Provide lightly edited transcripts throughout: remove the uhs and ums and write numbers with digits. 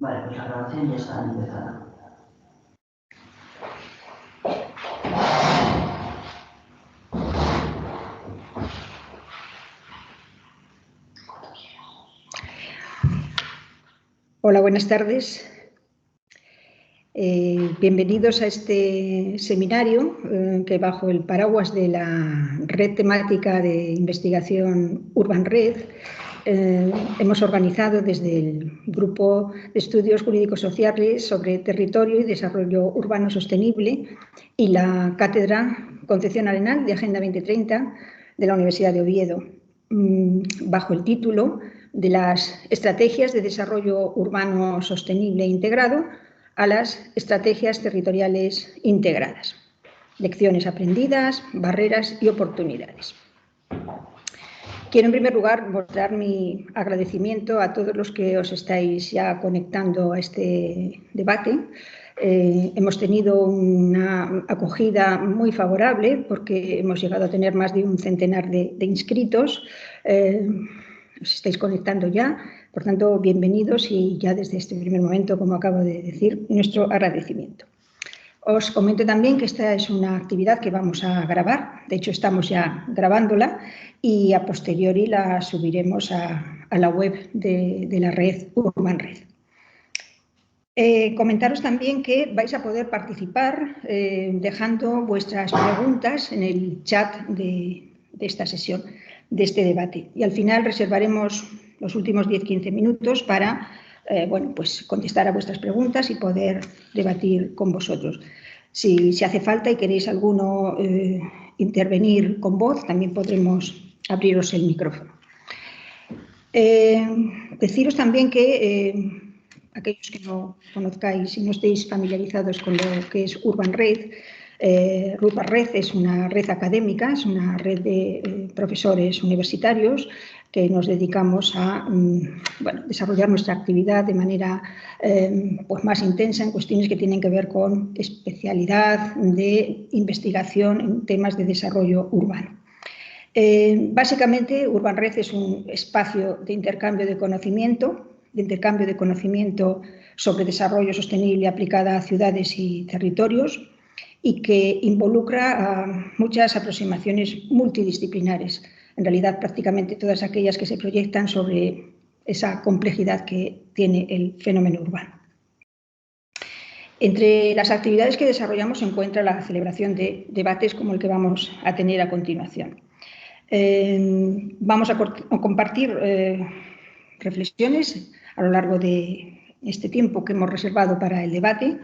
Vale, pues la grabación ya está empezada. Hola, buenas tardes. Bienvenidos a este seminario que bajo el paraguas de la Red Temática de Investigación Urban Red hemos organizado desde el Grupo de Estudios Jurídicos Sociales sobre Territorio y Desarrollo Urbano Sostenible y la Cátedra Concepción Arenal de Agenda 2030 de la Universidad de Oviedo, bajo el título de las estrategias de desarrollo urbano sostenible e integrado a las estrategias territoriales integradas. Lecciones aprendidas, barreras y oportunidades. Quiero en primer lugar mostrar mi agradecimiento a todos los que os estáis ya conectando a este debate. Hemos tenido una acogida muy favorable porque hemos llegado a tener más de un centenar de inscritos. Os estáis conectando ya, por tanto, bienvenidos y ya desde este primer momento, como acabo de decir, nuestro agradecimiento. Os comento también que esta es una actividad que vamos a grabar, de hecho estamos ya grabándola y a posteriori la subiremos a la web de la red Urban Red. Comentaros también que vais a poder participar dejando vuestras preguntas en el chat de esta sesión, de este debate. Y al final reservaremos los últimos 10-15 minutos para pues contestar a vuestras preguntas y poder debatir con vosotros. Si hace falta y queréis alguno intervenir con voz, también podremos abriros el micrófono. Deciros también que aquellos que no conozcáis y no estéis familiarizados con lo que es Urban Red, Urban Red es una red académica, es una red de profesores universitarios que nos dedicamos a desarrollar nuestra actividad de manera pues más intensa en cuestiones que tienen que ver con especialidad de investigación en temas de desarrollo urbano. Básicamente, Urban Red es un espacio de intercambio de conocimiento sobre desarrollo sostenible aplicada a ciudades y territorios y que involucra a muchas aproximaciones multidisciplinares, en realidad prácticamente todas aquellas que se proyectan sobre esa complejidad que tiene el fenómeno urbano. Entre las actividades que desarrollamos se encuentra la celebración de debates como el que vamos a tener a continuación. Vamos a compartir reflexiones a lo largo de este tiempo que hemos reservado para el debate,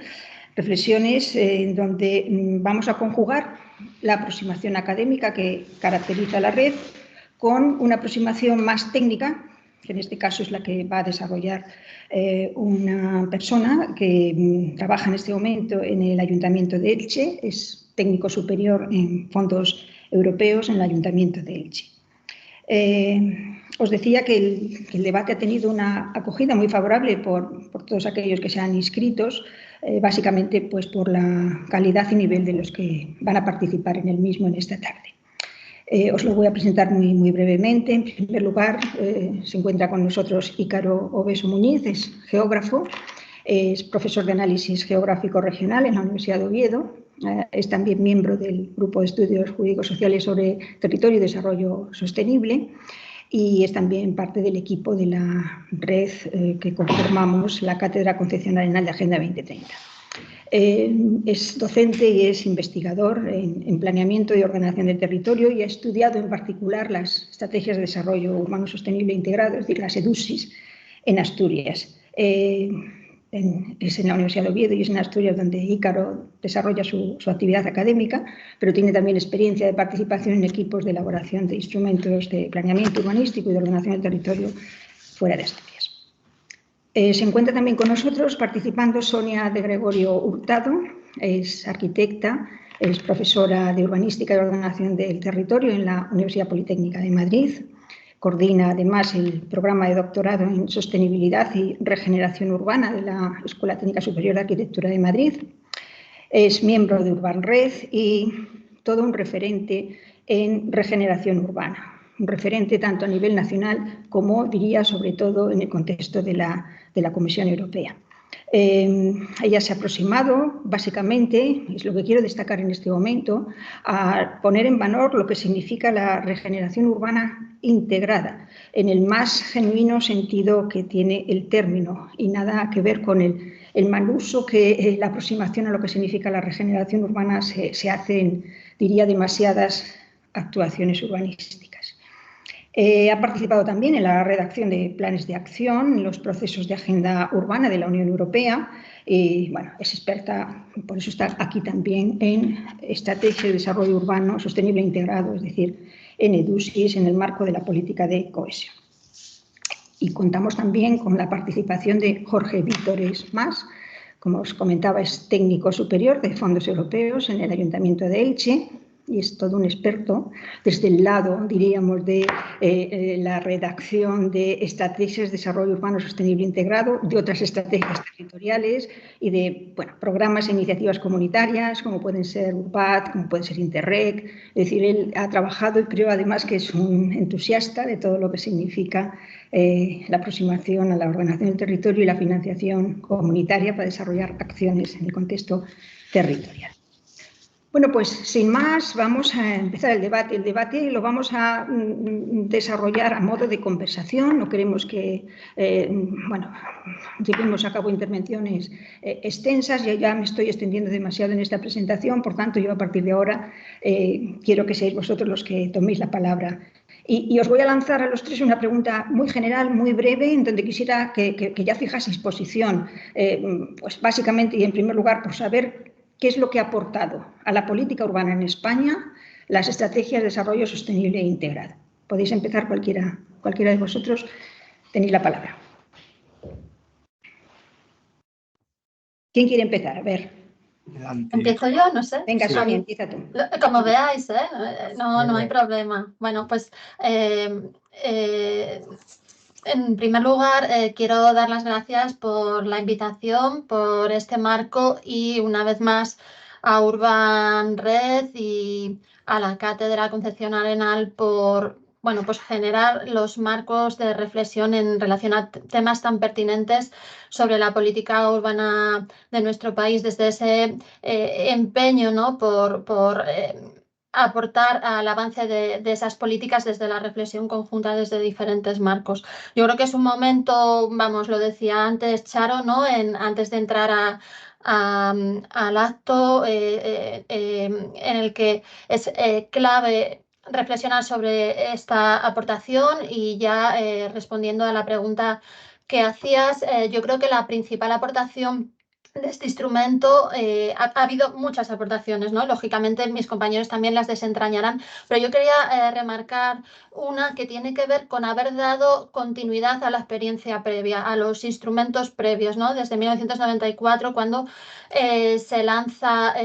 reflexiones en donde vamos a conjugar la aproximación académica que caracteriza la red con una aproximación más técnica, que en este caso es la que va a desarrollar una persona que trabaja en este momento en el Ayuntamiento de Elche, es técnico superior en fondos europeos en el Ayuntamiento de Elche. Os decía que el debate ha tenido una acogida muy favorable por todos aquellos que se han inscrito, básicamente pues, por la calidad y nivel de los que van a participar en el mismo en esta tarde. Os lo voy a presentar muy brevemente. En primer lugar, se encuentra con nosotros Ícaro Obeso Muñiz, es geógrafo, es profesor de análisis geográfico regional en la Universidad de Oviedo, es también miembro del Grupo de Estudios Jurídicos Sociales sobre Territorio y Desarrollo Sostenible y es también parte del equipo de la red que conformamos la Cátedra Concepción Arenal de Agenda 2030. Es docente y es investigador en planeamiento y ordenación del territorio y ha estudiado en particular las estrategias de desarrollo urbano sostenible integrado, es decir, las EDUSIS, en Asturias. Es en la Universidad de Oviedo y es en Asturias donde Ícaro desarrolla su actividad académica, pero tiene también experiencia de participación en equipos de elaboración de instrumentos de planeamiento urbanístico y de ordenación del territorio fuera de Asturias. Se encuentra también con nosotros participando Sonia de Gregorio Hurtado, es arquitecta, es profesora de urbanística y ordenación del territorio en la Universidad Politécnica de Madrid. Coordina además el programa de doctorado en sostenibilidad y regeneración urbana de la Escuela Técnica Superior de Arquitectura de Madrid. Es miembro de Urban Red y todo un referente en regeneración urbana. Un referente tanto a nivel nacional como, diría, sobre todo en el contexto de la Comisión Europea. Ella se ha aproximado, básicamente, es lo que quiero destacar en este momento, a poner en valor lo que significa la regeneración urbana integrada, en el más genuino sentido que tiene el término, y nada que ver con el mal uso que la aproximación a lo que significa la regeneración urbana se hace en, diría, demasiadas actuaciones urbanísticas. Ha participado también en la redacción de planes de acción, en los procesos de agenda urbana de la Unión Europea y bueno, es experta, por eso está aquí también, en estrategia de desarrollo urbano sostenible e integrado, es decir, en EDUSIS, en el marco de la política de cohesión. Y contamos también con la participación de Jorge Vítores Mas, como os comentaba, es técnico superior de fondos europeos en el Ayuntamiento de Elche, y es todo un experto desde el lado, diríamos, de la redacción de estrategias de desarrollo urbano sostenible integrado, de otras estrategias territoriales y de programas e iniciativas comunitarias, como pueden ser URBAT, como puede ser Interreg. Es decir, él ha trabajado y creo además que es un entusiasta de todo lo que significa la aproximación a la ordenación del territorio y la financiación comunitaria para desarrollar acciones en el contexto territorial. Bueno, pues sin más vamos a empezar el debate. El debate lo vamos a desarrollar a modo de conversación. No queremos que, llevemos a cabo intervenciones extensas. Yo ya me estoy extendiendo demasiado en esta presentación, por tanto, yo a partir de ahora quiero que seáis vosotros los que toméis la palabra. Y os voy a lanzar a los tres una pregunta muy general, muy breve, en donde quisiera que ya fijaseis posición, pues básicamente y en primer lugar por saber qué es lo que ha aportado a la política urbana en España las estrategias de desarrollo sostenible e integrado. Podéis empezar cualquiera de vosotros, tenéis la palabra. ¿Quién quiere empezar? A ver. ¿Empiezo yo? No sé. Venga, Sonia, empieza tú. Como veáis, no hay problema. Bueno, pues en primer lugar quiero dar las gracias por la invitación, por este marco y una vez más a Urban Red y a la Cátedra Concepción Arenal por pues generar los marcos de reflexión en relación a temas tan pertinentes sobre la política urbana de nuestro país, desde ese empeño, ¿no? por aportar al avance de esas políticas desde la reflexión conjunta desde diferentes marcos. Yo creo que es un momento, lo decía antes Charo, ¿no? Antes de entrar al acto en el que es clave reflexionar sobre esta aportación y ya respondiendo a la pregunta que hacías, yo creo que la principal aportación de este instrumento, ha habido muchas aportaciones, ¿no? Lógicamente mis compañeros también las desentrañarán, pero yo quería remarcar una que tiene que ver con haber dado continuidad a la experiencia previa, a los instrumentos previos, ¿no? Desde 1994, cuando se lanza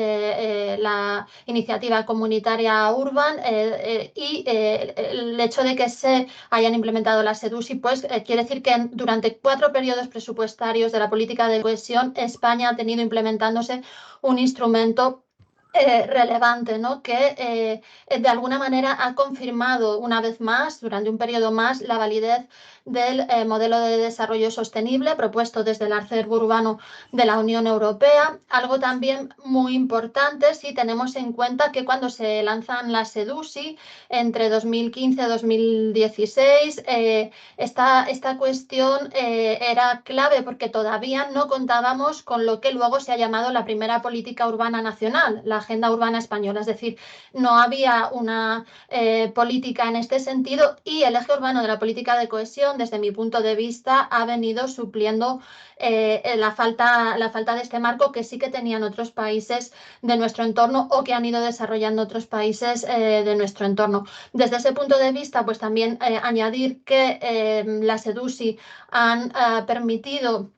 la iniciativa comunitaria Urban y el hecho de que se hayan implementado las EDUSI, pues quiere decir que durante 4 periodos presupuestarios de la política de cohesión, España ha tenido implementándose un instrumento relevante, ¿no? Que de alguna manera ha confirmado una vez más, durante un periodo más, la validez del modelo de desarrollo sostenible propuesto desde el acervo urbano de la Unión Europea. Algo también muy importante si tenemos en cuenta que cuando se lanzan las EDUSI entre 2015 y 2016, esta cuestión era clave porque todavía no contábamos con lo que luego se ha llamado la primera política urbana nacional, la Agenda Urbana Española, es decir, no había una política en este sentido y el eje urbano de la política de cohesión, desde mi punto de vista, ha venido supliendo la falta de este marco que sí que tenían otros países de nuestro entorno o que han ido desarrollando otros países de nuestro entorno. Desde ese punto de vista, pues también añadir que las EDUSI han permitido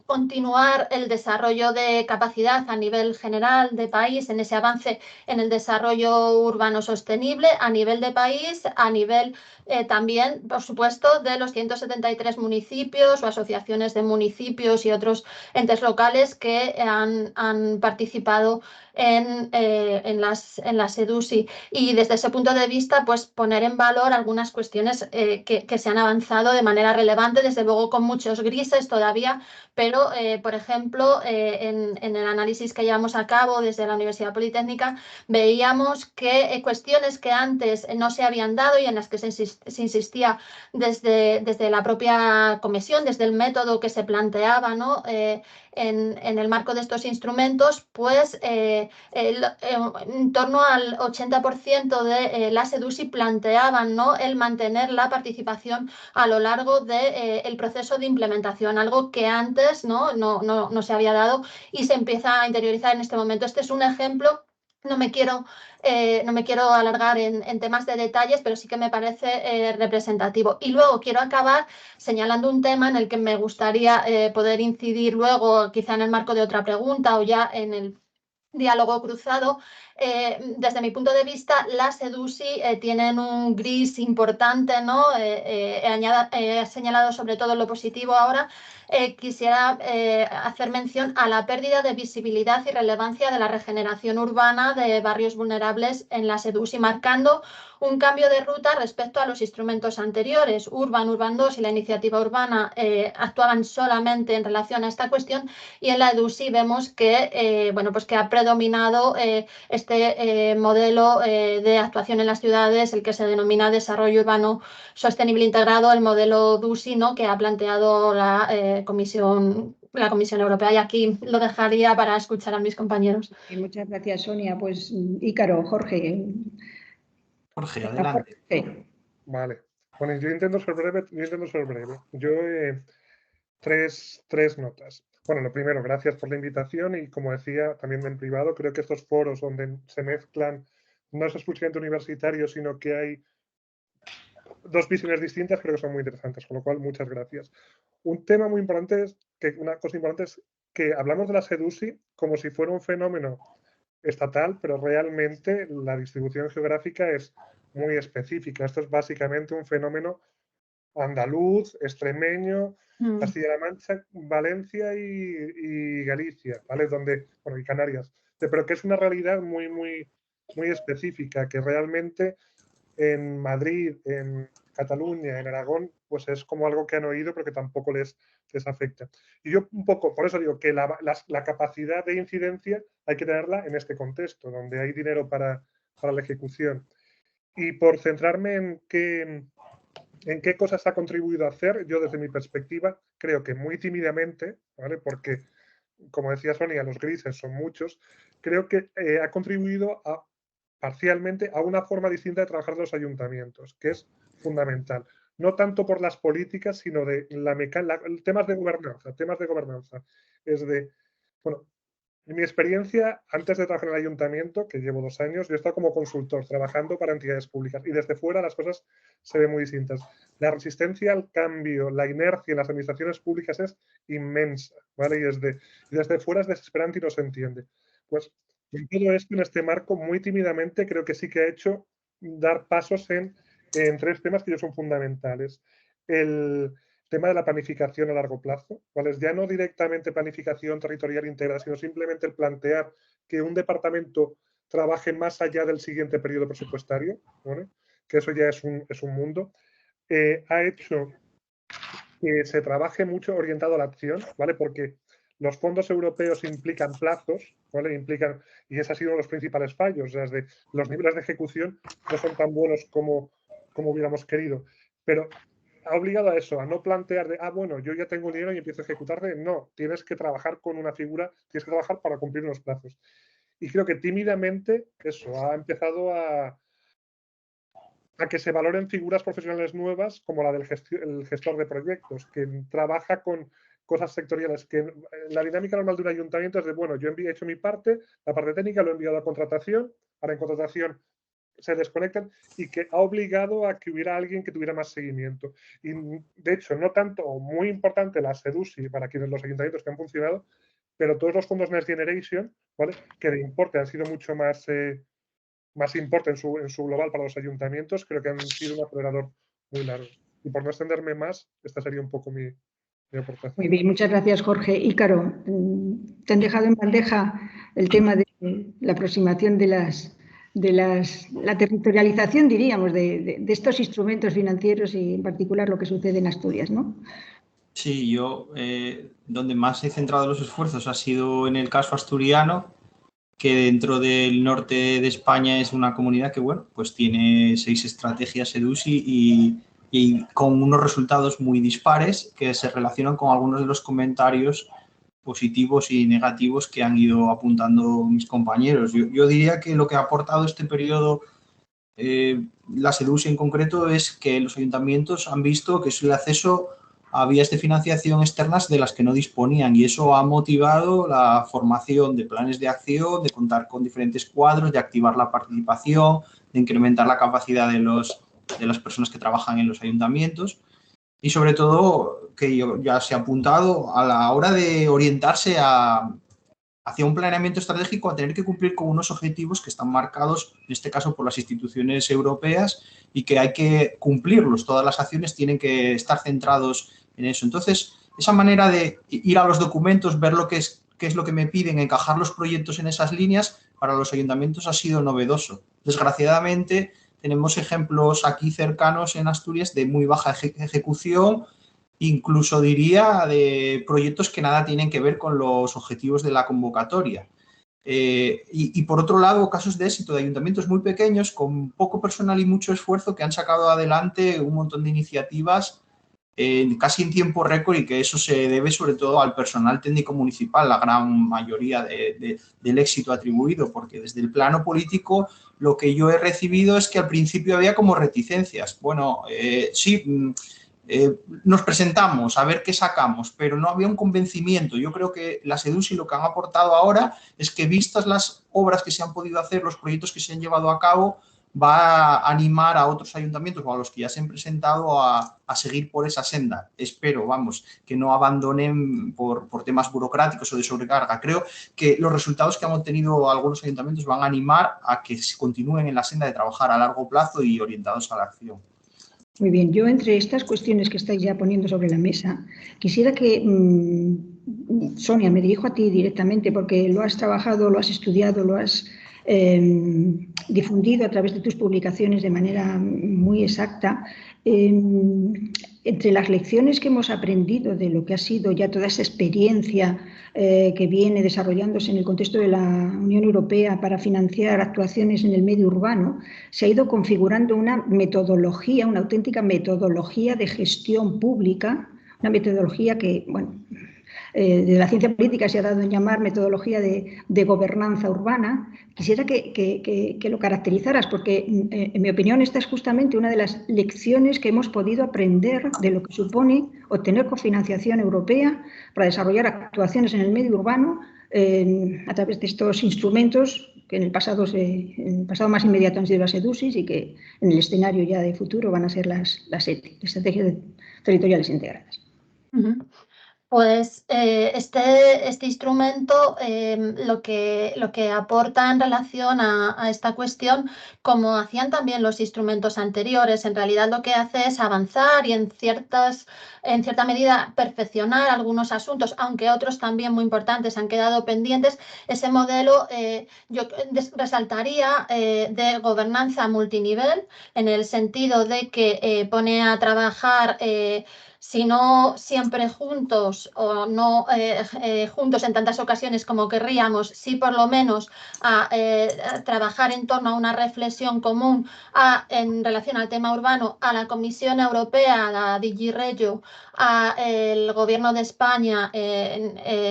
continuar el desarrollo de capacidad a nivel general de país en ese avance en el desarrollo urbano sostenible a nivel de país, a nivel también, por supuesto, de los 173 municipios o asociaciones de municipios y otros entes locales que han participado en las EDUSI. Y desde ese punto de vista, pues poner en valor algunas cuestiones que se han avanzado de manera relevante, desde luego con muchos grises todavía, pero, por ejemplo, en el análisis que llevamos a cabo desde la Universidad Politécnica, veíamos que cuestiones que antes no se habían dado y en las que se insistía desde la propia comisión, desde el método que se planteaba, ¿no? En el marco de estos instrumentos, pues en torno al 80% de las EDUSI planteaban, ¿no?, el mantener la participación a lo largo del proceso de implementación, algo que antes no se había dado y se empieza a interiorizar en este momento. Este es un ejemplo. No me quiero alargar en temas de detalles, pero sí que me parece representativo. Y luego quiero acabar señalando un tema en el que me gustaría poder incidir luego, quizá en el marco de otra pregunta o ya en el diálogo cruzado. Desde mi punto de vista, las EDUSI tienen un gris importante, ¿no? He señalado sobre todo lo positivo ahora. Quisiera hacer mención a la pérdida de visibilidad y relevancia de la regeneración urbana de barrios vulnerables en las EDUSI, marcando un cambio de ruta respecto a los instrumentos anteriores. Urban 2 y la iniciativa urbana actuaban solamente en relación a esta cuestión, y en la EDUSI vemos que, pues que ha predominado este modelo de actuación en las ciudades, el que se denomina desarrollo urbano sostenible integrado, el modelo DUSI, ¿no?, que ha planteado la Comisión Europea. Y aquí lo dejaría para escuchar a mis compañeros. Y muchas gracias, Sonia. Pues Ícaro, Jorge. Jorge, adelante. Jorge. Vale. Bueno, yo intento ser breve. Yo tres notas. Bueno, lo primero, gracias por la invitación y, como decía también en privado, creo que estos foros donde se mezclan no es exclusivamente universitarios, sino que hay dos visiones distintas, creo que son muy interesantes, con lo cual muchas gracias. Un tema muy importante una cosa importante es que hablamos de las EDUSI como si fuera un fenómeno estatal, pero realmente la distribución geográfica es muy específica. Esto es básicamente un fenómeno andaluz, extremeño, Castilla-La Mancha, Valencia y Galicia, ¿vale? Y Canarias, pero que es una realidad muy, muy, muy específica, que realmente en Madrid, en Cataluña, en Aragón, pues es como algo que han oído, pero que tampoco les afecta. Y yo un poco, por eso digo que la capacidad de incidencia hay que tenerla en este contexto, donde hay dinero para la ejecución. Y por centrarme en qué cosas ha contribuido a hacer, yo desde mi perspectiva creo que muy tímidamente, ¿vale? Porque, como decía Sonia, los grises son muchos, creo que ha contribuido parcialmente a una forma distinta de trabajar de los ayuntamientos, que es fundamental. No tanto por las políticas, sino de temas de gobernanza. En mi experiencia, antes de trabajar en el ayuntamiento, que llevo 2 años, yo he estado como consultor trabajando para entidades públicas y desde fuera las cosas se ven muy distintas. La resistencia al cambio, la inercia en las administraciones públicas es inmensa, ¿vale? Y desde fuera es desesperante y no se entiende. Pues en todo esto, en este marco, muy tímidamente, creo que sí que ha hecho dar pasos en 3 temas que yo son fundamentales. El tema de la planificación a largo plazo, ¿vale? Ya no directamente planificación territorial integrada, sino simplemente el plantear que un departamento trabaje más allá del siguiente periodo presupuestario, ¿vale? Que eso ya es un mundo. Ha hecho que se trabaje mucho orientado a la acción, ¿vale? Porque los fondos europeos implican plazos, ¿vale? Y ese ha sido uno de los principales fallos, o sea, los niveles de ejecución no son tan buenos como hubiéramos querido, pero ha obligado a eso, a no plantear bueno, yo ya tengo el dinero y empiezo a ejecutar. No, tienes que trabajar con una figura, tienes que trabajar para cumplir unos plazos. Y creo que tímidamente eso ha empezado a que se valoren figuras profesionales nuevas como la del gestor de proyectos, que trabaja con cosas sectoriales, que la dinámica normal de un ayuntamiento es de, bueno, yo he hecho mi parte, la parte técnica lo he enviado a contratación, ahora en contratación se desconectan, y que ha obligado a que hubiera alguien que tuviera más seguimiento. Y de hecho, no tanto, o muy importante, la SEDUSI para quienes los ayuntamientos que han funcionado, pero todos los fondos Next Generation, ¿vale?, que de importe han sido mucho más importe en su global para los ayuntamientos, creo que han sido un acelerador muy largo. Y por no extenderme más, esta sería un poco mi aportación. Muy bien, muchas gracias, Jorge. Ícaro, te han dejado en bandeja el tema de la aproximación de la territorialización, diríamos, de estos instrumentos financieros y en particular lo que sucede en Asturias, ¿no? Sí, yo donde más he centrado los esfuerzos ha sido en el caso asturiano, que dentro del norte de España es una comunidad que, bueno, pues tiene 6 estrategias EDUSI y con unos resultados muy dispares que se relacionan con algunos de los comentarios positivos y negativos que han ido apuntando mis compañeros. Yo diría que lo que ha aportado este periodo la EDUSI en concreto es que los ayuntamientos han visto que es el acceso a vías de financiación externas de las que no disponían y eso ha motivado la formación de planes de acción, de contar con diferentes cuadros, de activar la participación, de incrementar la capacidad de las personas que trabajan en los ayuntamientos y sobre todo que ya se ha apuntado a la hora de orientarse hacia un planeamiento estratégico a tener que cumplir con unos objetivos que están marcados, en este caso, por las instituciones europeas y que hay que cumplirlos. Todas las acciones tienen que estar centrados en eso. Entonces, esa manera de ir a los documentos, ver qué es lo que me piden, encajar los proyectos en esas líneas, para los ayuntamientos ha sido novedoso. Desgraciadamente, tenemos ejemplos aquí cercanos en Asturias de muy baja ejecución, incluso diría de proyectos que nada tienen que ver con los objetivos de la convocatoria. Y por otro lado, casos de éxito de ayuntamientos muy pequeños, con poco personal y mucho esfuerzo, que han sacado adelante un montón de iniciativas casi en tiempo récord y que eso se debe sobre todo al personal técnico municipal, la gran mayoría del éxito atribuido, porque desde el plano político lo que yo he recibido es que al principio había como reticencias. Bueno, sí, nos presentamos a ver qué sacamos, pero no había un convencimiento. Yo creo que las EDUSI lo que han aportado ahora es que, vistas las obras que se han podido hacer, los proyectos que se han llevado a cabo, va a animar a otros ayuntamientos o a los que ya se han presentado a seguir por esa senda. Espero, vamos, que no abandonen por temas burocráticos o de sobrecarga. Creo que los resultados que han obtenido algunos ayuntamientos van a animar a que se continúen en la senda de trabajar a largo plazo y orientados a la acción. Muy bien, yo entre estas cuestiones que estáis ya poniendo sobre la mesa, quisiera que, Sonia, me dirijo a ti directamente porque lo has trabajado, lo has estudiado, lo has difundido a través de tus publicaciones de manera muy exacta. Entre las lecciones que hemos aprendido de lo que ha sido ya toda esa experiencia que viene desarrollándose en el contexto de la Unión Europea para financiar actuaciones en el medio urbano, se ha ido configurando una metodología, una auténtica metodología de gestión pública, una metodología que, bueno, de la ciencia política se ha dado en llamar metodología de gobernanza urbana. Quisiera que lo caracterizaras, porque en mi opinión esta es justamente una de las lecciones que hemos podido aprender de lo que supone obtener cofinanciación europea para desarrollar actuaciones en el medio urbano a través de estos instrumentos que en el pasado más inmediato han sido las EDUSIs y que en el escenario ya de futuro van a ser las ETI, Estrategias Territoriales Integradas. Pues este instrumento lo que aporta en relación a esta cuestión, como hacían también los instrumentos anteriores, en realidad lo que hace es avanzar y en cierta medida perfeccionar algunos asuntos, aunque otros también muy importantes han quedado pendientes. Ese modelo yo resaltaría de gobernanza multinivel, en el sentido de que pone a trabajar si no siempre juntos o no juntos en tantas ocasiones como querríamos, sí por lo menos a trabajar en torno a una reflexión común en relación al tema urbano, a la Comisión Europea, a la DG Regio, al Gobierno de España,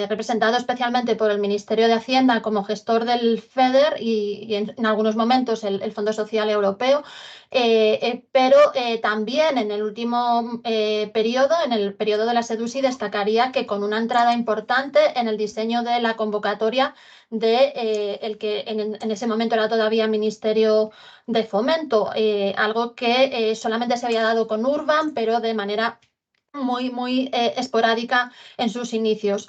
representado especialmente por el Ministerio de Hacienda como gestor del FEDER y en algunos momentos el Fondo Social Europeo. Pero también en el último periodo, en el periodo de la EDUSI, destacaría que con una entrada importante en el diseño de la convocatoria de el que en ese momento era todavía Ministerio de Fomento, algo que solamente se había dado con Urban, pero de manera muy esporádica en sus inicios.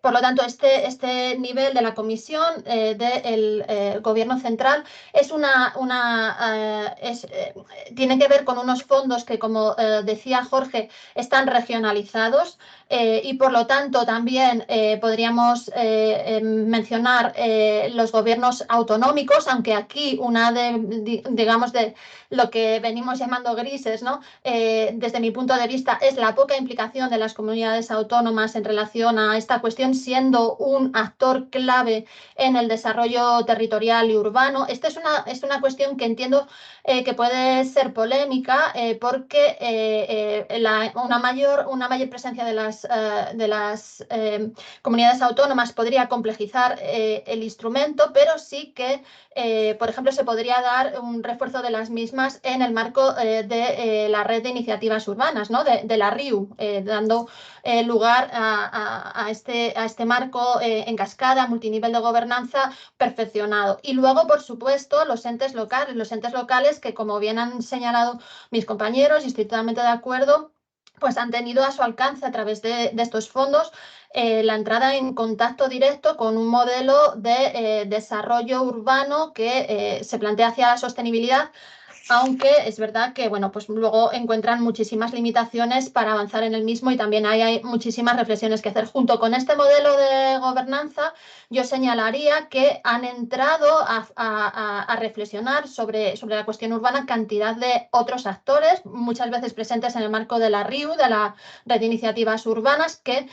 Por lo tanto, este nivel de la comisión del Gobierno central es tiene que ver con unos fondos que, como decía Jorge, están regionalizados y, por lo tanto, también podríamos mencionar los gobiernos autonómicos, aunque aquí digamos, de lo que venimos llamando grises, ¿no? Desde mi punto de vista, es la poca implicación de las comunidades autónomas en relación a esta cuestión, siendo un actor clave en el desarrollo territorial y urbano. Esta es una cuestión que entiendo que puede ser polémica porque una mayor presencia de las comunidades autónomas podría complejizar el instrumento, pero sí que, por ejemplo, se podría dar un refuerzo de las mismas en el marco de la red de iniciativas urbanas, ¿no? de la RIU, dando lugar a este marco en cascada, multinivel de gobernanza perfeccionado. Y luego, por supuesto, los entes locales que, como bien han señalado mis compañeros, y estoy totalmente de acuerdo, pues han tenido a su alcance a través de estos fondos la entrada en contacto directo con un modelo de desarrollo urbano que se plantea hacia la sostenibilidad, aunque es verdad que, bueno, pues luego encuentran muchísimas limitaciones para avanzar en el mismo y también hay muchísimas reflexiones que hacer. Junto con este modelo de gobernanza, yo señalaría que han entrado a reflexionar sobre la cuestión urbana cantidad de otros actores, muchas veces presentes en el marco de la RIU, de la Red de Iniciativas Urbanas, que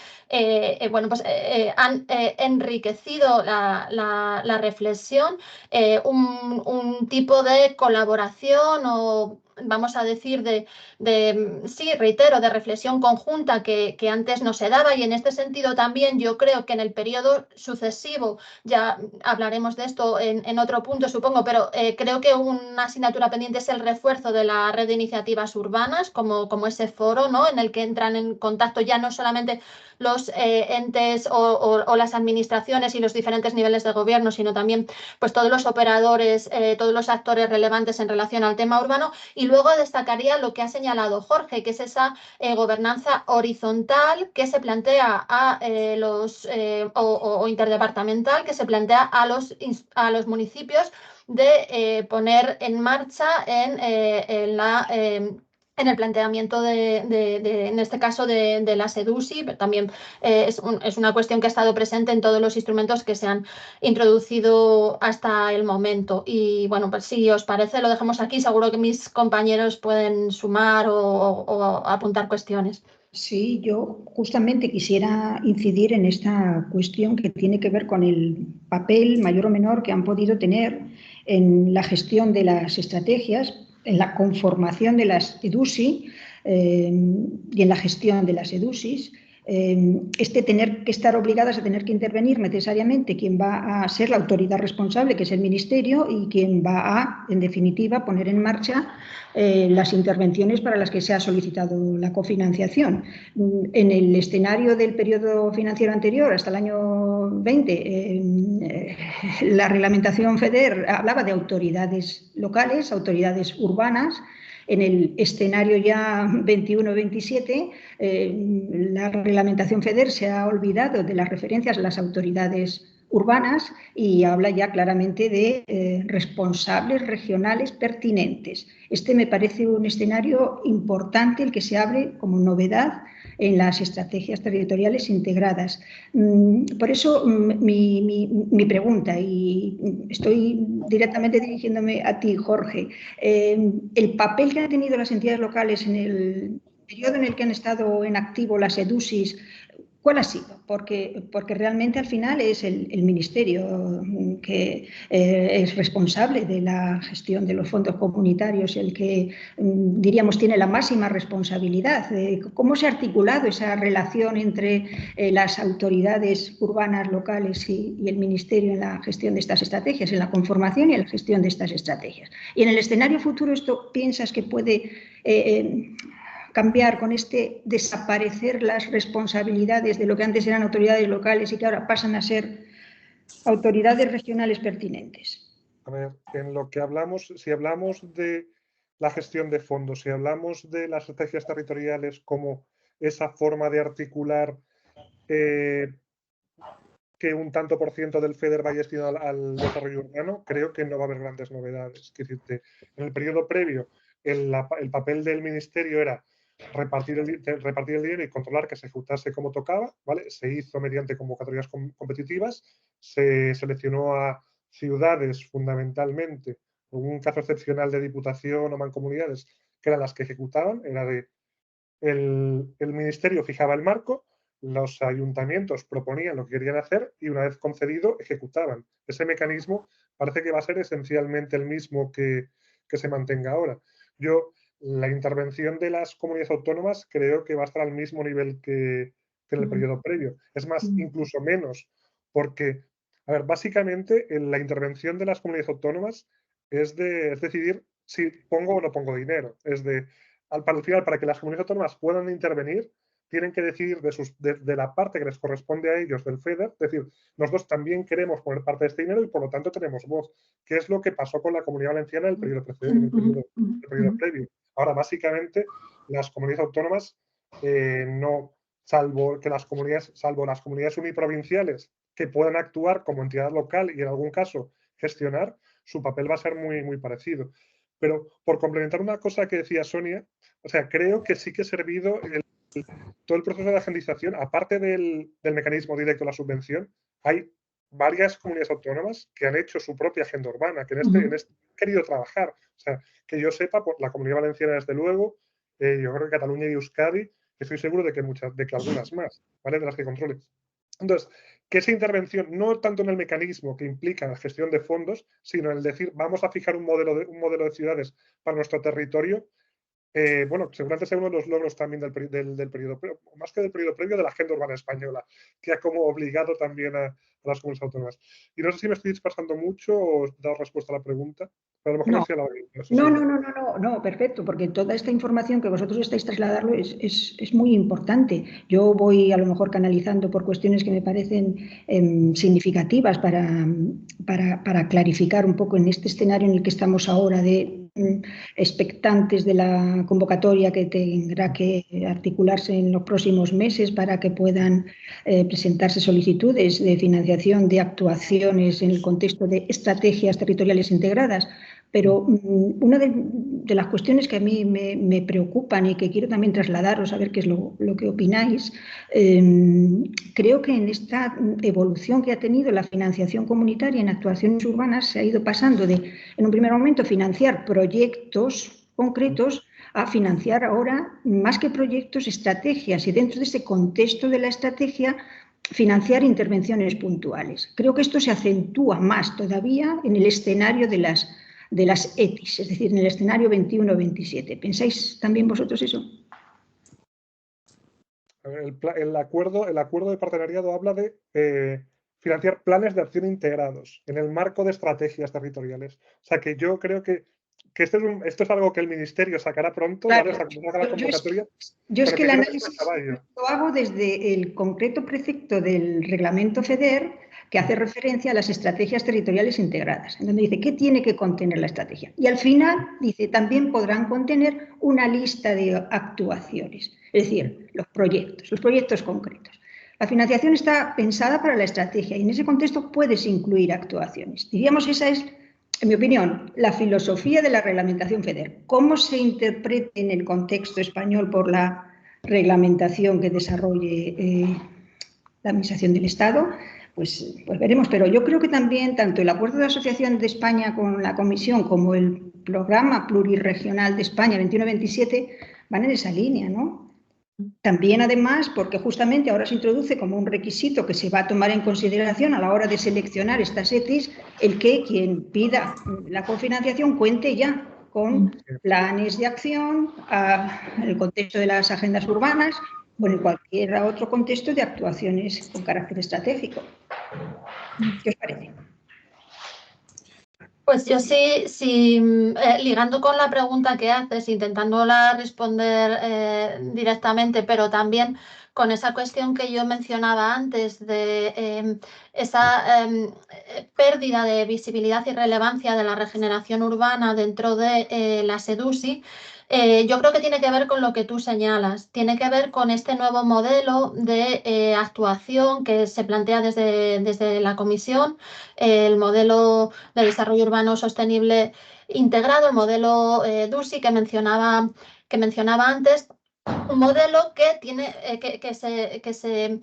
han enriquecido la reflexión, un tipo de colaboración o, vamos a decir, sí, reitero, de reflexión conjunta que antes no se daba, y en este sentido también yo creo que en el periodo sucesivo, ya hablaremos de esto en otro punto supongo, pero creo que una asignatura pendiente es el refuerzo de la red de iniciativas urbanas como ese foro, ¿no? En el que entran en contacto ya no solamente los entes o las administraciones y los diferentes niveles de gobierno, sino también pues todos los operadores, todos los actores relevantes en relación al tema urbano. Y luego destacaría lo que ha señalado Jorge, que es esa gobernanza horizontal que se plantea o interdepartamental que se plantea a los municipios de poner en marcha en el planteamiento en este caso de la SEDUSI, pero también es una cuestión que ha estado presente en todos los instrumentos que se han introducido hasta el momento. Y bueno, pues si os parece lo dejamos aquí, seguro que mis compañeros pueden sumar o apuntar cuestiones. Sí, yo justamente quisiera incidir en esta cuestión que tiene que ver con el papel mayor o menor que han podido tener en la gestión de las estrategias, en la conformación de las EDUSI y en la gestión de las EDUSIs. Tener que estar obligadas a tener que intervenir necesariamente quien va a ser la autoridad responsable, que es el Ministerio, y quien va a, en definitiva, poner en marcha las intervenciones para las que se ha solicitado la cofinanciación. En el escenario del periodo financiero anterior, hasta el año 20, la reglamentación FEDER hablaba de autoridades locales, autoridades urbanas. En el escenario ya 21-27, la reglamentación FEDER se ha olvidado de las referencias a las autoridades urbanas y habla ya claramente de responsables regionales pertinentes. Este me parece un escenario importante, el que se abre como novedad en las estrategias territoriales integradas. Por eso mi pregunta, y estoy directamente dirigiéndome a ti, Jorge, el papel que han tenido las entidades locales en el periodo en el que han estado en activo las EDUSIs, ¿cuál ha sido? Porque realmente al final es el Ministerio que es responsable de la gestión de los fondos comunitarios, el que, diríamos, tiene la máxima responsabilidad. ¿Cómo se ha articulado esa relación entre las autoridades urbanas locales y el Ministerio en la gestión de estas estrategias, en la conformación y en la gestión de estas estrategias? Y en el escenario futuro, ¿esto piensas que puede cambiar con desaparecer las responsabilidades de lo que antes eran autoridades locales y que ahora pasan a ser autoridades regionales pertinentes? A ver, en lo que hablamos, si hablamos de la gestión de fondos, si hablamos de las estrategias territoriales como esa forma de articular que un tanto por ciento del FEDER vaya destinado al desarrollo urbano, creo que no va a haber grandes novedades. Es decir, en el periodo previo, el papel del ministerio era repartir el dinero y controlar que se ejecutase como tocaba, ¿vale? Se hizo mediante convocatorias competitivas, se seleccionó a ciudades fundamentalmente, un caso excepcional de diputación o mancomunidades, que eran las que ejecutaban, era de el ministerio fijaba el marco, los ayuntamientos proponían lo que querían hacer y una vez concedido ejecutaban. Ese mecanismo parece que va a ser esencialmente el mismo que se mantenga ahora. La intervención de las comunidades autónomas creo que va a estar al mismo nivel que en el periodo previo. Es más, incluso menos, porque, a ver, básicamente la intervención de las comunidades autónomas es decidir si pongo o no pongo dinero. Es al final, para que las comunidades autónomas puedan intervenir, tienen que decidir de la parte que les corresponde a ellos del FEDER, es decir, nosotros también queremos poner parte de este dinero y por lo tanto tenemos voz, que es lo que pasó con la Comunidad Valenciana en el periodo previo. Ahora, básicamente, las comunidades autónomas, salvo las comunidades uniprovinciales que puedan actuar como entidad local y en algún caso gestionar, su papel va a ser muy, muy parecido. Pero por complementar una cosa que decía Sonia, o sea, creo que sí que ha servido todo el proceso de agendización, aparte del mecanismo directo de la subvención, hay varias comunidades autónomas que han hecho su propia agenda urbana, que en este han querido trabajar. O sea, que yo sepa, por la Comunidad Valenciana, desde luego, yo creo que Cataluña y Euskadi, estoy seguro de que algunas más, ¿vale? De las que controle. Entonces, que esa intervención, no tanto en el mecanismo que implica la gestión de fondos, sino en el decir, vamos a fijar un modelo de ciudades para nuestro territorio, bueno, seguramente sea uno de los logros también del periodo, más que del periodo previo, de la agenda urbana española, que ha como obligado también a las comunidades autónomas. Y no sé si me estoy dispersando mucho o he dado respuesta a la pregunta, pero a lo mejor no sea la orientación. No, perfecto, porque toda esta información que vosotros estáis trasladando es muy importante. Yo voy a lo mejor canalizando por cuestiones que me parecen significativas para clarificar un poco en este escenario en el que estamos ahora de expectantes de la convocatoria que tendrá que articularse en los próximos meses para que puedan presentarse solicitudes de financiación de actuaciones en el contexto de estrategias territoriales integradas. Pero una de las cuestiones que a mí me preocupan y que quiero también trasladaros a ver qué es lo que opináis, creo que en esta evolución que ha tenido la financiación comunitaria en actuaciones urbanas se ha ido pasando de, en un primer momento, financiar proyectos concretos a financiar ahora, más que proyectos, estrategias y dentro de ese contexto de la estrategia financiar intervenciones puntuales. Creo que esto se acentúa más todavía en el escenario de las ETIs, es decir, en el escenario 21-27. ¿Pensáis también vosotros eso? El acuerdo de partenariado habla de financiar planes de acción integrados en el marco de estrategias territoriales. O sea, que yo creo que esto es algo que el Ministerio sacará pronto, claro. ¿vale? O sea, la convocatoria. Yo es que el análisis lo hago desde el concreto precepto del reglamento FEDER, que hace referencia a las estrategias territoriales integradas, en donde dice qué tiene que contener la estrategia. Y al final dice también podrán contener una lista de actuaciones, es decir, los proyectos concretos. La financiación está pensada para la estrategia y en ese contexto puedes incluir actuaciones. Diríamos esa es, en mi opinión, la filosofía de la reglamentación FEDER. ¿Cómo se interprete en el contexto español por la reglamentación que desarrolle la Administración del Estado? Pues veremos, pero yo creo que también tanto el Acuerdo de Asociación de España con la Comisión como el Programa Plurirregional de España 21-27 van en esa línea, ¿no? También, además, porque justamente ahora se introduce como un requisito que se va a tomar en consideración a la hora de seleccionar estas ETIs, el que quien pida la cofinanciación cuente ya con planes de acción, en el contexto de las agendas urbanas o en cualquier otro contexto de actuaciones con carácter estratégico. ¿Qué os parece? Pues yo sí, ligando con la pregunta que haces, intentándola responder directamente, pero también con esa cuestión que yo mencionaba antes de esa pérdida de visibilidad y relevancia de la regeneración urbana dentro de la SEDUSI, yo creo que tiene que ver con lo que tú señalas, tiene que ver con este nuevo modelo de actuación que se plantea desde la Comisión, el modelo de desarrollo urbano sostenible integrado, el modelo DUSI que mencionaba antes. Un modelo que se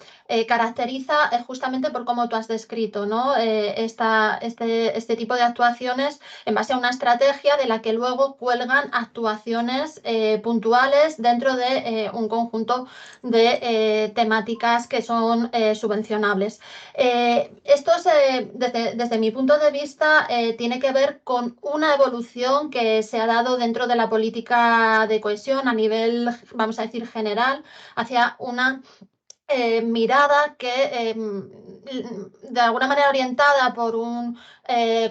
caracteriza justamente por cómo tú has descrito, ¿no? Este tipo de actuaciones en base a una estrategia de la que luego cuelgan actuaciones puntuales dentro de un conjunto de temáticas que son subvencionables. Esto desde mi punto de vista tiene que ver con una evolución que se ha dado dentro de la política de cohesión a nivel, vamos a decir, general, hacia una mirada que de alguna manera orientada por un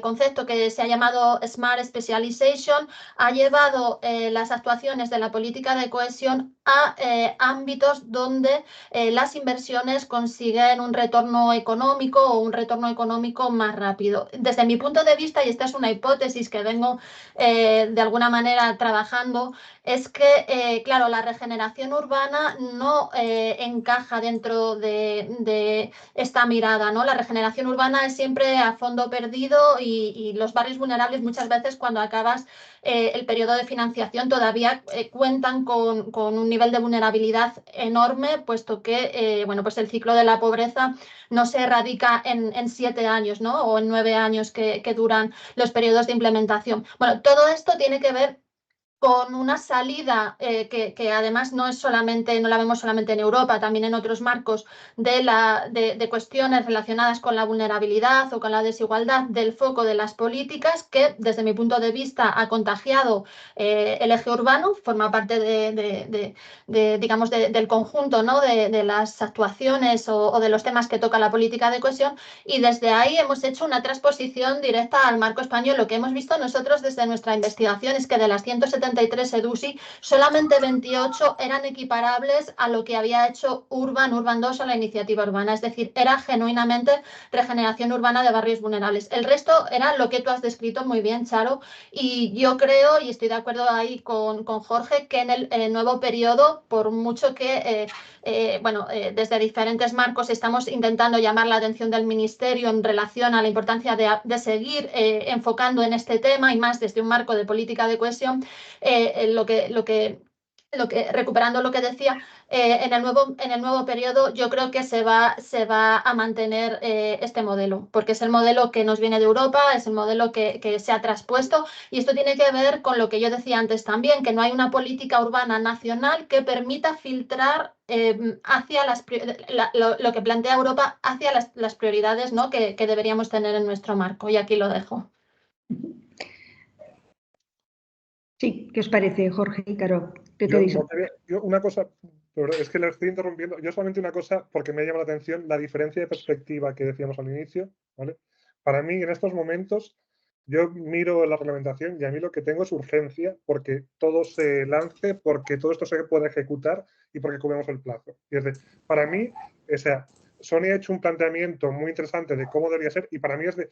concepto que se ha llamado Smart Specialization, ha llevado las actuaciones de la política de cohesión a ámbitos donde las inversiones consiguen un retorno económico o un retorno económico más rápido. Desde mi punto de vista, y esta es una hipótesis que vengo de alguna manera trabajando, es que, claro, la regeneración urbana no encaja dentro de esta mirada, ¿no? La regeneración urbana es siempre a fondo perdido y los barrios vulnerables muchas veces cuando acabas el periodo de financiación todavía cuentan con un nivel de vulnerabilidad enorme, puesto que bueno, pues el ciclo de la pobreza no se erradica en 7 años, ¿no? O en 9 años que duran los periodos de implementación. Bueno, todo esto tiene que ver con una salida que además no la vemos solamente en Europa, también en otros marcos de cuestiones relacionadas con la vulnerabilidad o con la desigualdad del foco de las políticas que, desde mi punto de vista, ha contagiado el eje urbano, forma parte digamos, del conjunto, ¿no? de las actuaciones o de los temas que toca la política de cohesión, y desde ahí hemos hecho una transposición directa al marco español. Lo que hemos visto nosotros desde nuestra investigación es que de las 173 EDUSI, solamente 28 eran equiparables a lo que había hecho Urban 2 o la iniciativa urbana, es decir, era genuinamente regeneración urbana de barrios vulnerables. El resto era lo que tú has descrito muy bien, Charo, y yo creo, y estoy de acuerdo ahí con Jorge, que en el nuevo periodo, por mucho que desde diferentes marcos estamos intentando llamar la atención del Ministerio en relación a la importancia de seguir enfocando en este tema y más desde un marco de política de cohesión, recuperando lo que decía, en el nuevo periodo yo creo que se va a mantener este modelo, porque es el modelo que nos viene de Europa, es el modelo que se ha traspuesto, y esto tiene que ver con lo que yo decía antes también, que no hay una política urbana nacional que permita filtrar hacia lo que plantea Europa hacia las prioridades, ¿no? que deberíamos tener en nuestro marco, y aquí lo dejo. Sí, ¿qué os parece, Jorge y Caro? Yo una cosa, pero es que le estoy interrumpiendo. Yo solamente una cosa, porque me llama la atención la diferencia de perspectiva que decíamos al inicio, ¿vale? Para mí, en estos momentos, yo miro la reglamentación y a mí lo que tengo es urgencia porque todo se lance, porque todo esto se puede ejecutar y porque cubrimos el plazo. Y es para mí, o sea, Sonia ha hecho un planteamiento muy interesante de cómo debería ser, y para mí es de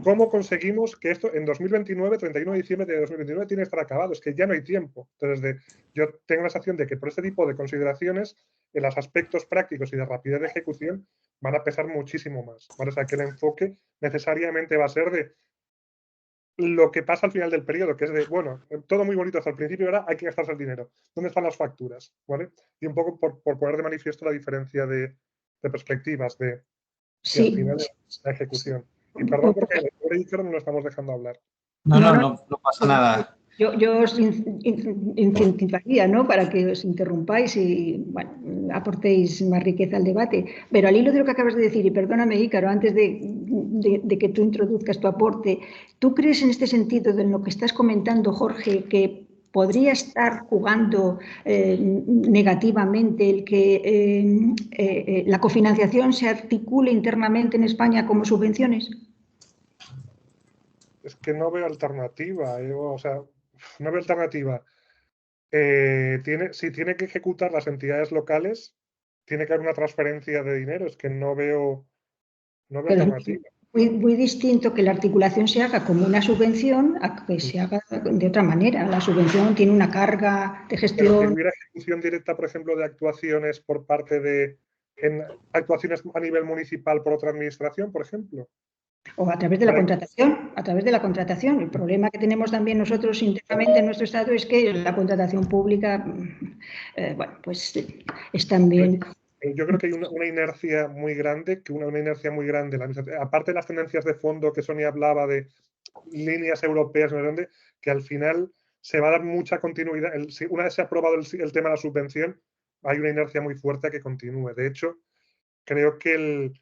cómo conseguimos que esto en 2029, 31 de diciembre de 2029, tiene que estar acabado. Es que ya no hay tiempo. Entonces, yo tengo la sensación de que por este tipo de consideraciones, en los aspectos prácticos y de rapidez de ejecución, van a pesar muchísimo más, ¿vale? O sea, que el enfoque necesariamente va a ser de lo que pasa al final del periodo, que es de, bueno, todo muy bonito hasta el principio, ahora hay que gastarse el dinero. ¿Dónde están las facturas? ¿Vale? Y un poco por poner de manifiesto la diferencia de perspectivas de sí, al final de la ejecución. Y perdón porque el pobre Iker no lo estamos dejando hablar. No pasa nada. Yo os incentivaría, ¿no?, para que os interrumpáis y aportéis más riqueza al debate. Pero al hilo de lo que acabas de decir, y perdóname, Ícaro, antes de que tú introduzcas tu aporte, ¿tú crees en este sentido de lo que estás comentando, Jorge, que podría estar jugando negativamente el que la cofinanciación se articule internamente en España como subvenciones? es que no veo alternativa. O sea, no veo alternativa. Si tiene que ejecutar las entidades locales, tiene que haber una transferencia de dinero. Es que no veo Pero es alternativa. muy distinto que la articulación se haga como una subvención a que se haga de otra manera. La subvención tiene una carga de Pero que gestión. hubiera ejecución directa, por ejemplo, de actuaciones por parte de actuaciones a nivel municipal por otra administración, por ejemplo. O a través de la contratación, El problema que tenemos también nosotros internamente en nuestro Estado es que la contratación pública, bueno, pues es también... Yo creo que hay una inercia muy grande, aparte de las tendencias de fondo que Sonia hablaba de líneas europeas, que al final se va a dar mucha continuidad. Una vez se ha aprobado el tema de la subvención, hay una inercia muy fuerte a que continúe. De hecho, creo que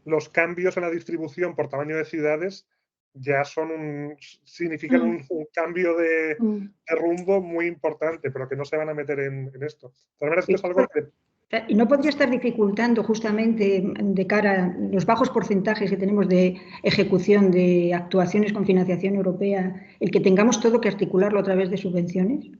los cambios en la distribución por tamaño de ciudades ya significan un cambio de rumbo muy importante, pero que no se van a meter en esto. De todas maneras, esto es algo que... Y no podría estar dificultando justamente de cara a los bajos porcentajes que tenemos de ejecución de actuaciones con financiación europea, el que tengamos todo que articularlo a través de subvenciones,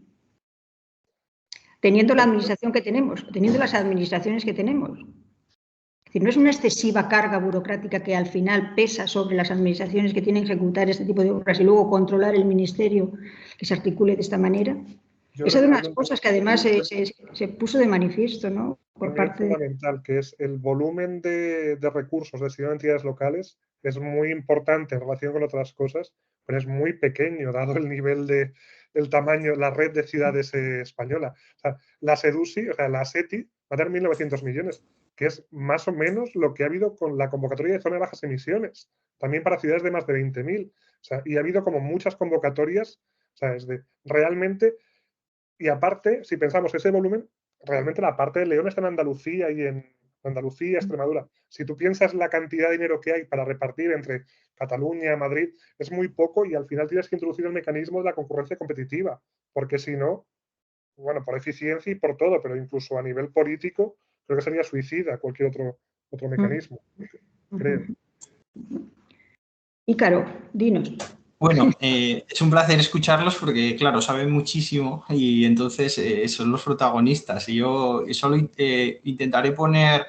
teniendo la administración que tenemos, teniendo las administraciones que tenemos. Es decir, no es una excesiva carga burocrática que al final pesa sobre las administraciones que tienen que ejecutar este tipo de obras y luego controlar el ministerio que se articule de esta manera. Esa es una de las cosas que además se puso de manifiesto, ¿no? Por parte fundamental, que es el volumen de recursos destinados a entidades locales, es muy importante en relación con otras cosas, pero es muy pequeño dado el nivel del tamaño, la red de ciudades española. O sea, la SEDUSI, o sea, la SETI, va a tener 1.900 millones, que es más o menos lo que ha habido con la convocatoria de zona de bajas emisiones, también para ciudades de más de 20.000. O sea, y ha habido como muchas convocatorias, o sea, realmente, y aparte, si pensamos ese volumen, realmente la parte de León está en Andalucía y en Andalucía, Extremadura. Si tú piensas la cantidad de dinero que hay para repartir entre Cataluña, Madrid, es muy poco y al final tienes que introducir el mecanismo de la concurrencia competitiva, porque si no, bueno, por eficiencia y por todo, pero incluso a nivel político, creo que sería suicida cualquier otro mecanismo, creo. Ícaro, dinos. Bueno, es un placer escucharlos porque, claro, saben muchísimo y entonces son los protagonistas. Y yo solo intentaré poner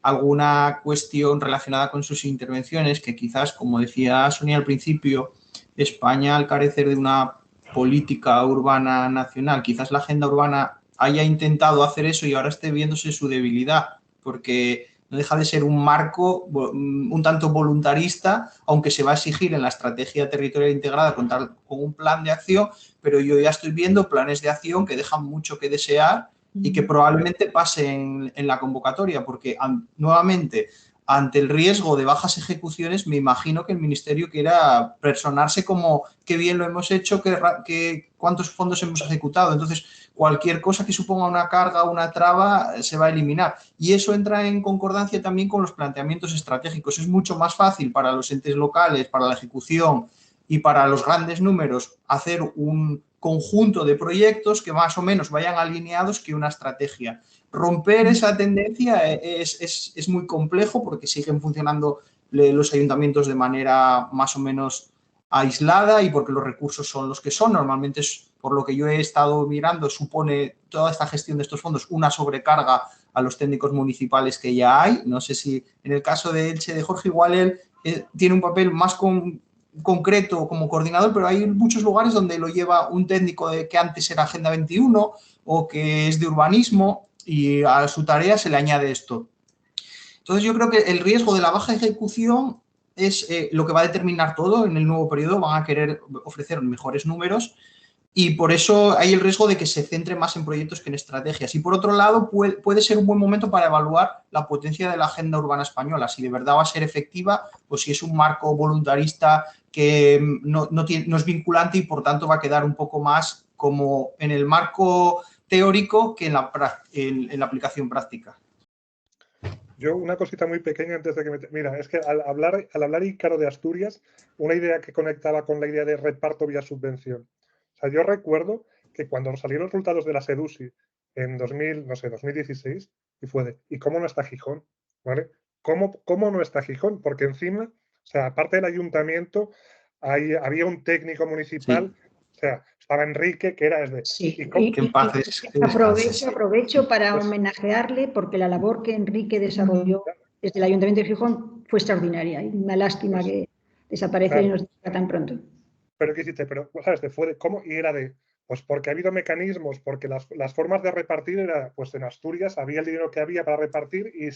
alguna cuestión relacionada con sus intervenciones que quizás, como decía Sonia al principio, España, al carecer de una política urbana nacional, quizás la agenda urbana haya intentado hacer eso y ahora esté viéndose su debilidad, porque no deja de ser un marco un tanto voluntarista, aunque se va a exigir en la estrategia territorial integrada contar con un plan de acción, pero yo ya estoy viendo planes de acción que dejan mucho que desear y que probablemente pasen en la convocatoria, porque nuevamente, ante el riesgo de bajas ejecuciones, me imagino que el Ministerio quiera personarse como qué bien lo hemos hecho, cuántos fondos hemos ejecutado. Entonces, cualquier cosa que suponga una carga o una traba se va a eliminar. Y eso entra en concordancia también con los planteamientos estratégicos. Es mucho más fácil para los entes locales, para la ejecución y para los grandes números hacer un conjunto de proyectos que más o menos vayan alineados que una estrategia. Romper esa tendencia es muy complejo porque siguen funcionando los ayuntamientos de manera más o menos aislada y porque los recursos son los que son. Normalmente, por lo que yo he estado mirando, supone toda esta gestión de estos fondos una sobrecarga a los técnicos municipales que ya hay. No sé si en el caso de Elche, de Jorge, igual él tiene un papel más concreto como coordinador, pero hay muchos lugares donde lo lleva un técnico que antes era Agenda 21 o que es de urbanismo y a su tarea se le añade esto. Entonces yo creo que el riesgo de la baja ejecución es lo que va a determinar todo en el nuevo periodo. Van a querer ofrecer mejores números y por eso hay el riesgo de que se centre más en proyectos que en estrategias. Y por otro lado, puede ser un buen momento para evaluar la potencia de la agenda urbana española, si de verdad va a ser efectiva o si es un marco voluntarista que no es vinculante y por tanto va a quedar un poco más como en el marco teórico que en la aplicación práctica. Yo una cosita muy pequeña antes de que Mira, es que al hablar Ícaro de Asturias, una idea que conectaba con la idea de reparto vía subvención. O sea, yo recuerdo que cuando salieron los resultados de la SEDUSI en 2016, y fue ¿y cómo no está Gijón? ¿Vale? ¿Cómo no está Gijón? Porque encima, o sea, aparte del ayuntamiento, había un técnico municipal, o sea, estaba Enrique, que era desde... Sí, Que en paz descanse. aprovecho para Pues- homenajearle porque la labor que Enrique desarrolló desde el Ayuntamiento de Gijón fue extraordinaria y una lástima Pues, que desaparezca y claro. nos deja tan pronto. Pero ¿qué hiciste? Pero, ¿sabes? Fue de cómo, y era de, pues porque ha habido mecanismos, porque las formas de repartir era, pues en Asturias había el dinero que había para repartir y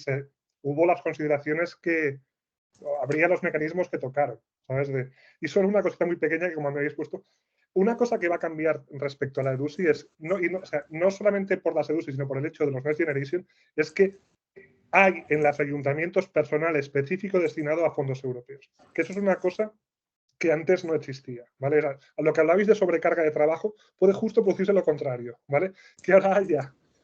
hubo las consideraciones que, habría los mecanismos que tocaron, ¿sabes? Y solo una cosita muy pequeña que como me habéis puesto, una cosa que va a cambiar respecto a la EDUSI es, o sea, no solamente por las EDUSI, sino por el hecho de los Next Generation, es que hay en los ayuntamientos personal específico destinado a fondos europeos. Que eso es una cosa que antes no existía, ¿vale? A lo que hablabais de sobrecarga de trabajo, puede justo producirse lo contrario, ¿vale? Que ahora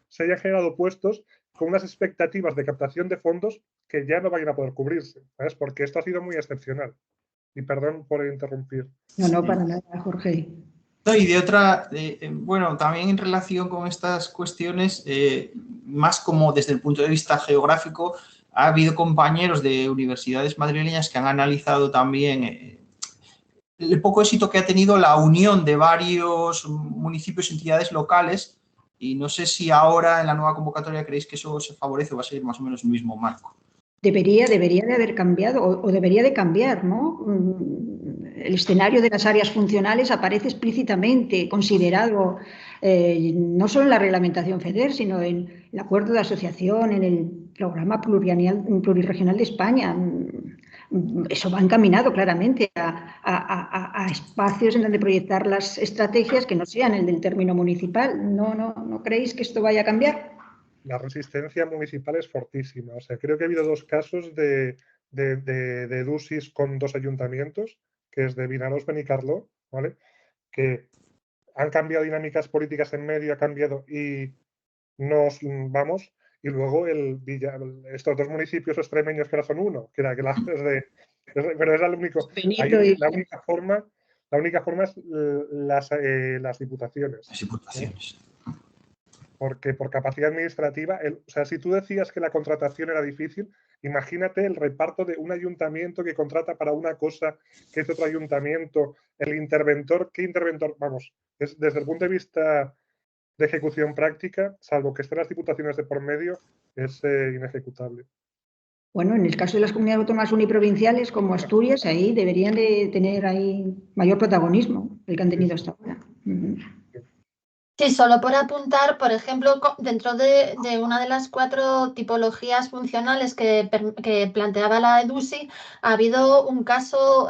se hayan generado puestos con unas expectativas de captación de fondos que ya no vayan a poder cubrirse, ¿sabes? Porque esto ha sido muy excepcional. Y perdón por interrumpir. No, para nada, Jorge. No, y de otra, bueno, también en relación con estas cuestiones, más como desde el punto de vista geográfico, ha habido compañeros de universidades madrileñas que han analizado también el poco éxito que ha tenido la unión de varios municipios y entidades locales, y no sé si ahora en la nueva convocatoria creéis que eso se favorece o va a seguir más o menos el mismo marco. Debería de haber cambiado o debería de cambiar, ¿no? El escenario de las áreas funcionales aparece explícitamente considerado no solo en la reglamentación FEDER, sino en el acuerdo de asociación, en el programa plurirregional de España. Eso va encaminado claramente a espacios en donde proyectar las estrategias que no sean el del término municipal. ¿No creéis que esto vaya a cambiar? La resistencia municipal es fortísima. O sea, creo que ha habido 2 casos de EDUSIs con 2 ayuntamientos, que es de Vinaros, Benicarló, ¿vale? Que han cambiado dinámicas políticas en medio, ha cambiado y nos vamos. Y luego estos 2 municipios extremeños que ahora son uno, que era pero es el único. Ahí, la única forma es las diputaciones. Las diputaciones. Porque por capacidad administrativa, o sea, si tú decías que la contratación era difícil, imagínate el reparto de un ayuntamiento que contrata para una cosa que es otro ayuntamiento, el interventor, ¿qué interventor? Vamos, desde el punto de vista de ejecución práctica, salvo que estén las diputaciones de por medio, es inejecutable. Bueno, en el caso de las comunidades autónomas uniprovinciales como Asturias, ahí deberían de tener ahí mayor protagonismo del que han tenido hasta ahora. Sí, solo por apuntar, por ejemplo, dentro de una de las 4 tipologías funcionales que planteaba la EDUSI, ha habido un caso,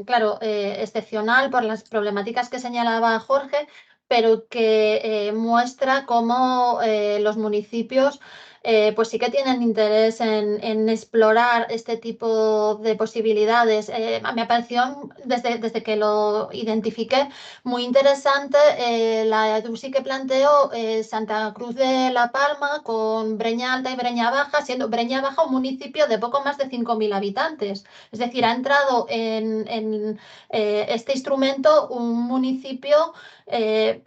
claro, excepcional por las problemáticas que señalaba Jorge, pero que muestra cómo los municipios pues sí que tienen interés en explorar este tipo de posibilidades. Me pareció, desde que lo identifiqué, muy interesante la EDUSI que planteó Santa Cruz de la Palma con Breña Alta y Breña Baja, siendo Breña Baja un municipio de poco más de 5.000 habitantes. Es decir, ha entrado en este instrumento un municipio de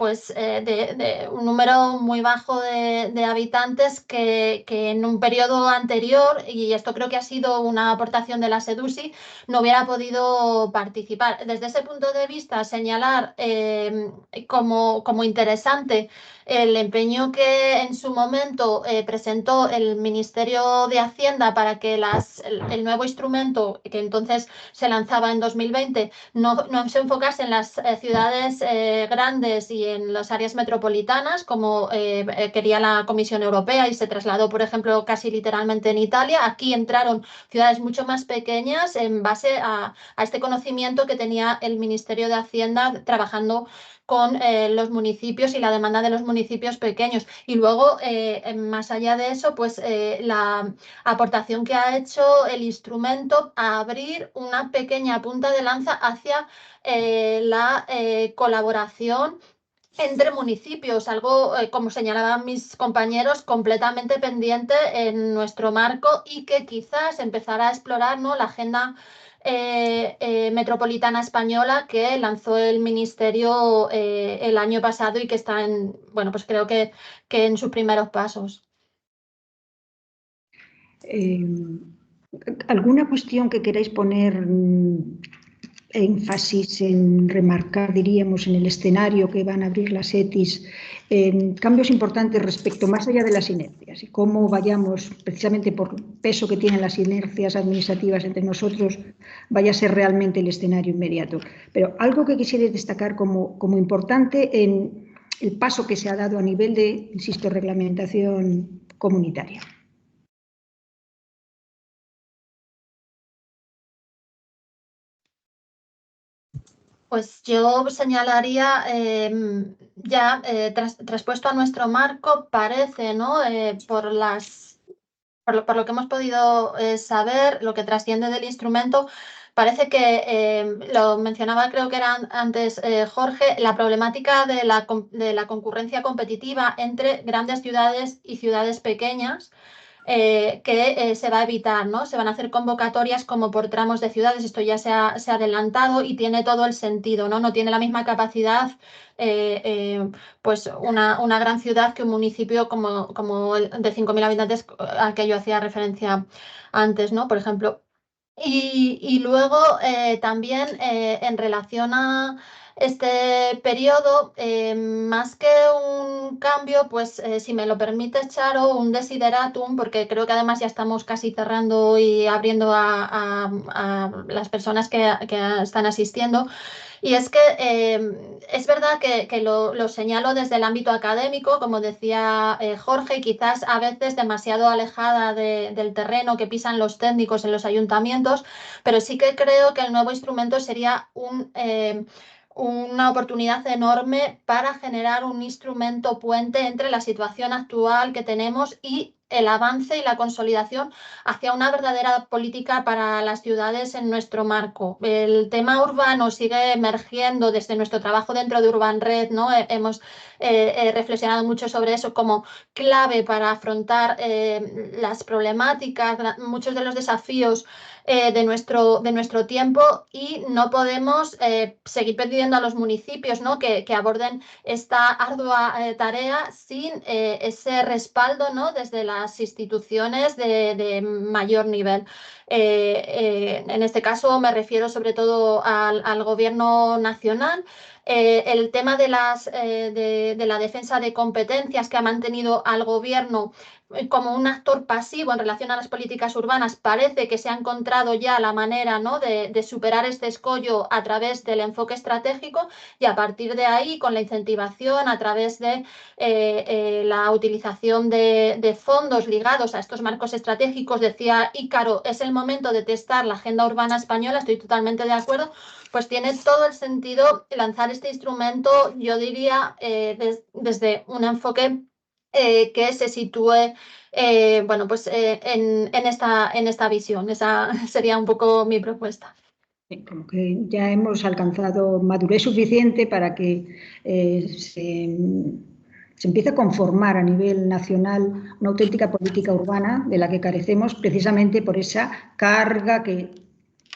un número muy bajo de habitantes que en un periodo anterior, y esto creo que ha sido una aportación de la EDUSI, no hubiera podido participar. Desde ese punto de vista, señalar como interesante el empeño que en su momento presentó el Ministerio de Hacienda para que el nuevo instrumento, que entonces se lanzaba en 2020, no se enfocase en las ciudades grandes y en las áreas metropolitanas, como quería la Comisión Europea y se trasladó, por ejemplo, casi literalmente en Italia. Aquí entraron ciudades mucho más pequeñas en base a este conocimiento que tenía el Ministerio de Hacienda trabajando con los municipios y la demanda de los municipios pequeños. Y luego, más allá de eso, pues la aportación que ha hecho el instrumento a abrir una pequeña punta de lanza hacia la colaboración entre municipios, algo, como señalaban mis compañeros, completamente pendiente en nuestro marco y que quizás empezará a explorar, ¿no?, la agenda metropolitana española que lanzó el Ministerio el año pasado y que está pues creo que en sus primeros pasos. ¿Alguna cuestión que queráis poner énfasis en remarcar, diríamos, en el escenario que van a abrir las ETIs, cambios importantes respecto más allá de las inercias y cómo vayamos, precisamente por el peso que tienen las inercias administrativas entre nosotros, vaya a ser realmente el escenario inmediato. Pero algo que quisiera destacar como importante en el paso que se ha dado a nivel de, insisto, reglamentación comunitaria. Pues yo señalaría, traspuesto a nuestro marco, parece, ¿no? Por lo que hemos podido saber, lo que trasciende del instrumento, parece que, lo mencionaba, creo que era antes Jorge, la problemática de la concurrencia competitiva entre grandes ciudades y ciudades pequeñas, que se va a evitar, ¿no? Se van a hacer convocatorias como por tramos de ciudades, esto ya se ha adelantado y tiene todo el sentido, ¿no? No tiene la misma capacidad pues una gran ciudad que un municipio como el de 5.000 habitantes al que yo hacía referencia antes, ¿no? Por ejemplo. Y luego también en relación a este periodo, más que un cambio, pues si me lo permites, Charo, un desideratum, porque creo que además ya estamos casi cerrando y abriendo a las personas que están asistiendo. Y es que es verdad que lo señalo desde el ámbito académico, como decía Jorge, quizás a veces demasiado alejada del terreno que pisan los técnicos en los ayuntamientos, pero sí que creo que el nuevo instrumento sería una oportunidad enorme para generar un instrumento puente entre la situación actual que tenemos y el avance y la consolidación hacia una verdadera política para las ciudades en nuestro marco. El tema urbano sigue emergiendo desde nuestro trabajo dentro de Urban Red, ¿no? Hemos reflexionado mucho sobre eso como clave para afrontar las problemáticas, muchos de los desafíos de nuestro tiempo, y no podemos seguir pidiendo a los municipios, ¿no? que aborden esta ardua tarea sin ese respaldo, ¿no? Desde las instituciones de mayor nivel. En este caso me refiero sobre todo al Gobierno nacional. El tema de la defensa de competencias, que ha mantenido al Gobierno como un actor pasivo en relación a las políticas urbanas, parece que se ha encontrado ya la manera, ¿no? de superar este escollo a través del enfoque estratégico, y a partir de ahí, con la incentivación a través de la utilización de fondos ligados a estos marcos estratégicos, decía Ícaro, es el momento de testar la agenda urbana española, estoy totalmente de acuerdo, pues tiene todo el sentido lanzar este instrumento, yo diría, desde un enfoque que se sitúe bueno, pues, en esta visión. Esa sería un poco mi propuesta. Como que ya hemos alcanzado madurez suficiente para que se empiece a conformar a nivel nacional una auténtica política urbana de la que carecemos precisamente por esa carga que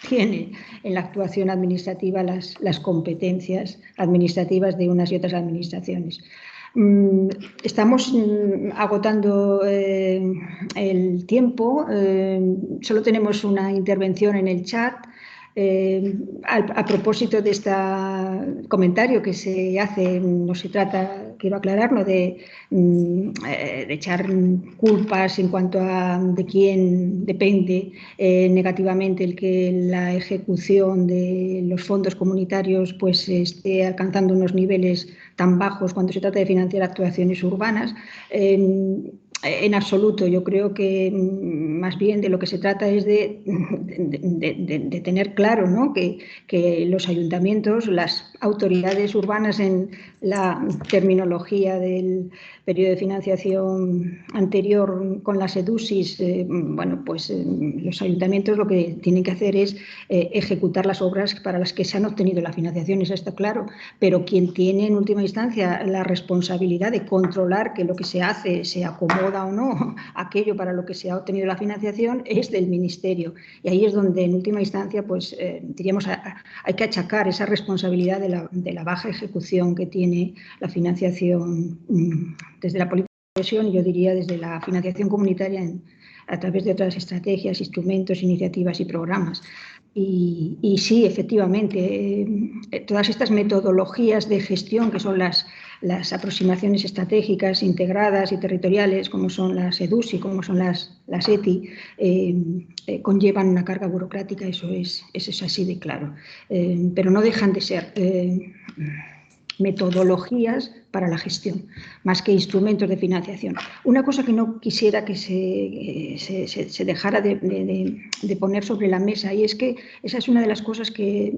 tiene en la actuación administrativa las competencias administrativas de unas y otras administraciones. Estamos agotando el tiempo, solo tenemos una intervención en el chat. A propósito de este comentario que se hace, no se trata, quiero aclararlo, de echar culpas en cuanto a de quién depende negativamente el que la ejecución de los fondos comunitarios pues esté alcanzando unos niveles tan bajos cuando se trata de financiar actuaciones urbanas. En absoluto, yo creo que más bien de lo que se trata es de tener claro, ¿no? que los ayuntamientos, las autoridades urbanas en la terminología del periodo de financiación anterior con las EDUSIS, bueno, pues los ayuntamientos lo que tienen que hacer es ejecutar las obras para las que se han obtenido la financiación, eso está claro, pero quien tiene en última instancia la responsabilidad de controlar que lo que se hace se acomoda o no aquello para lo que se ha obtenido la financiación es del Ministerio, y ahí es donde en última instancia pues diríamos hay que achacar esa responsabilidad de la baja ejecución que tiene la financiación desde la política de cohesión, y yo diría desde la financiación comunitaria a través de otras estrategias, instrumentos, iniciativas y programas. Y sí, efectivamente, todas estas metodologías de gestión, que son las aproximaciones estratégicas integradas y territoriales, como son las EDUSI, como son las ETI, conllevan una carga burocrática, eso es así de claro. Pero no dejan de ser metodologías para la gestión, más que instrumentos de financiación. Una cosa que no quisiera que se dejara de poner sobre la mesa, y es que esa es una de las cosas que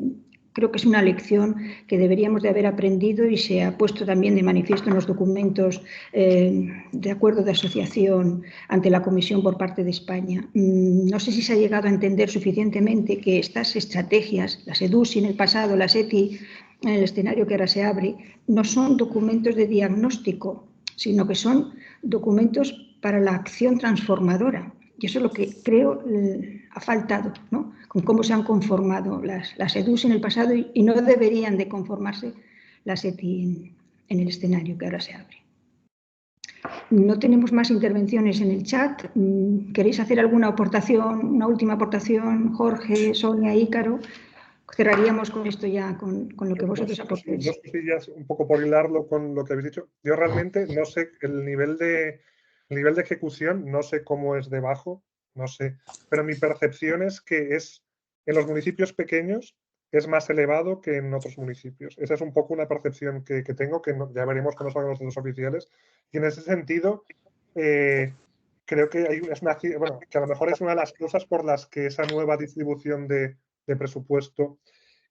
creo que es una lección que deberíamos de haber aprendido y se ha puesto también de manifiesto en los documentos de acuerdo de asociación ante la Comisión por parte de España. No sé si se ha llegado a entender suficientemente que estas estrategias, las EDUSI en el pasado, las ETI, en el escenario que ahora se abre, no son documentos de diagnóstico, sino que son documentos para la acción transformadora. Y eso es lo que creo ha faltado, ¿no? Con cómo se han conformado las EDUS en el pasado y no deberían de conformarse las ETI en el escenario que ahora se abre. No tenemos más intervenciones en el chat. ¿Queréis hacer alguna aportación, una última aportación, Jorge, Sonia, Ícaro? Cerraríamos con esto ya, con lo que vosotros aportéis. Dos cosillas, un poco por hilarlo con lo que habéis dicho. Yo realmente no sé el nivel de ejecución, no sé cómo es debajo, no sé. Pero mi percepción es que en los municipios pequeños es más elevado que en otros municipios. Esa es un poco una percepción que tengo, que ya veremos cuando salgan los datos oficiales. Y en ese sentido, creo que que a lo mejor es una de las cosas por las que esa nueva distribución de presupuesto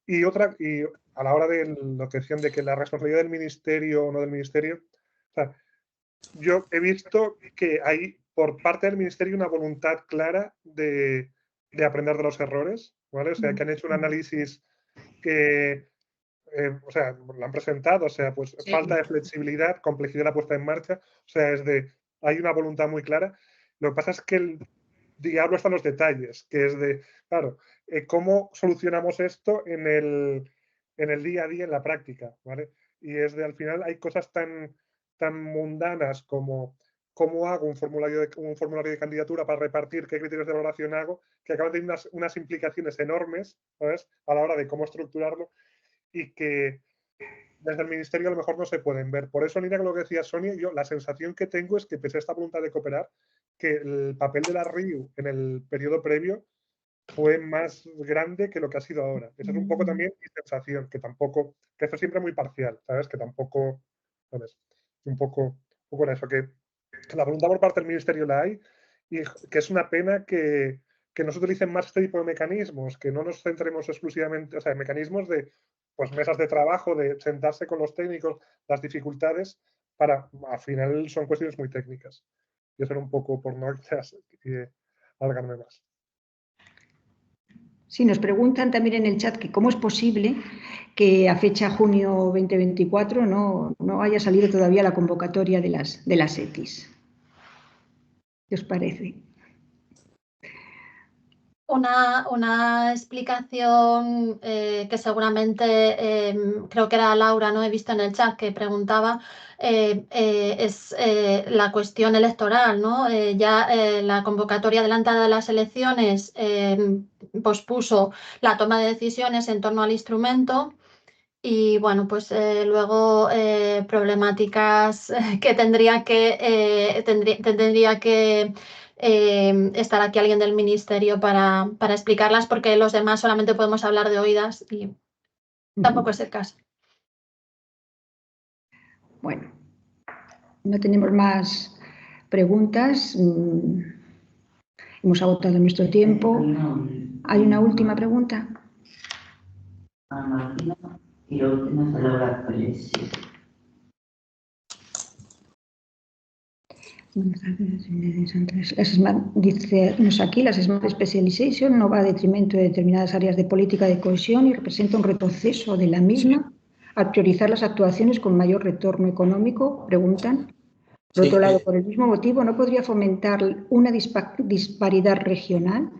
y a la hora de lo que decían de que la responsabilidad del ministerio o no del ministerio, o sea, yo he visto que hay por parte del ministerio una voluntad clara de aprender de los errores, ¿vale? O sea, que han hecho un análisis que, o sea, lo han presentado, o sea, pues sí. Falta de flexibilidad, complejidad de la puesta en marcha, o sea, hay una voluntad muy clara. Lo que pasa es que el diablo está en los detalles, que es claro, cómo solucionamos esto en el día a día, en la práctica, ¿vale? Y al final hay cosas tan mundanas como cómo hago un formulario de candidatura para repartir, qué criterios de valoración hago, que acaban teniendo unas implicaciones enormes, ¿sabes? A la hora de cómo estructurarlo y que desde el ministerio a lo mejor no se pueden ver. Por eso, en línea con lo que decía Sonia, yo la sensación que tengo es que pese a esta voluntad de cooperar, que el papel de la RIU en el periodo previo fue más grande que lo que ha sido ahora. Esa es un poco también mi sensación, que esto es siempre muy parcial, ¿sabes? Que tampoco, ¿sabes? Un poco era eso, que la voluntad por parte del ministerio la hay y que es una pena que no se utilicen más este tipo de mecanismos, que no nos centremos exclusivamente, o sea, en mecanismos de pues mesas de trabajo, de sentarse con los técnicos, las dificultades, al final son cuestiones muy técnicas. Y eso era un poco por no alargarme más. Sí, nos preguntan también en el chat que cómo es posible que a fecha junio 2024 no haya salido todavía la convocatoria de las ETIs. ¿Qué os parece? Una explicación que seguramente creo que era Laura, no he visto en el chat, que preguntaba, es la cuestión electoral, ¿no? La convocatoria adelantada de las elecciones pospuso la toma de decisiones en torno al instrumento. Y bueno, pues luego problemáticas que tendría que estar aquí alguien del ministerio para explicarlas, porque los demás solamente podemos hablar de oídas y tampoco es el caso. Bueno, no tenemos más preguntas. Hemos agotado nuestro tiempo. ¿Hay una última pregunta? Y la última es Laura Pérez. Dice aquí, la Smart Specialization no va a detrimento de determinadas áreas de política de cohesión y representa un retroceso de la misma al priorizar las actuaciones con mayor retorno económico, preguntan. Por otro lado, por el mismo motivo, ¿no podría fomentar una disparidad regional?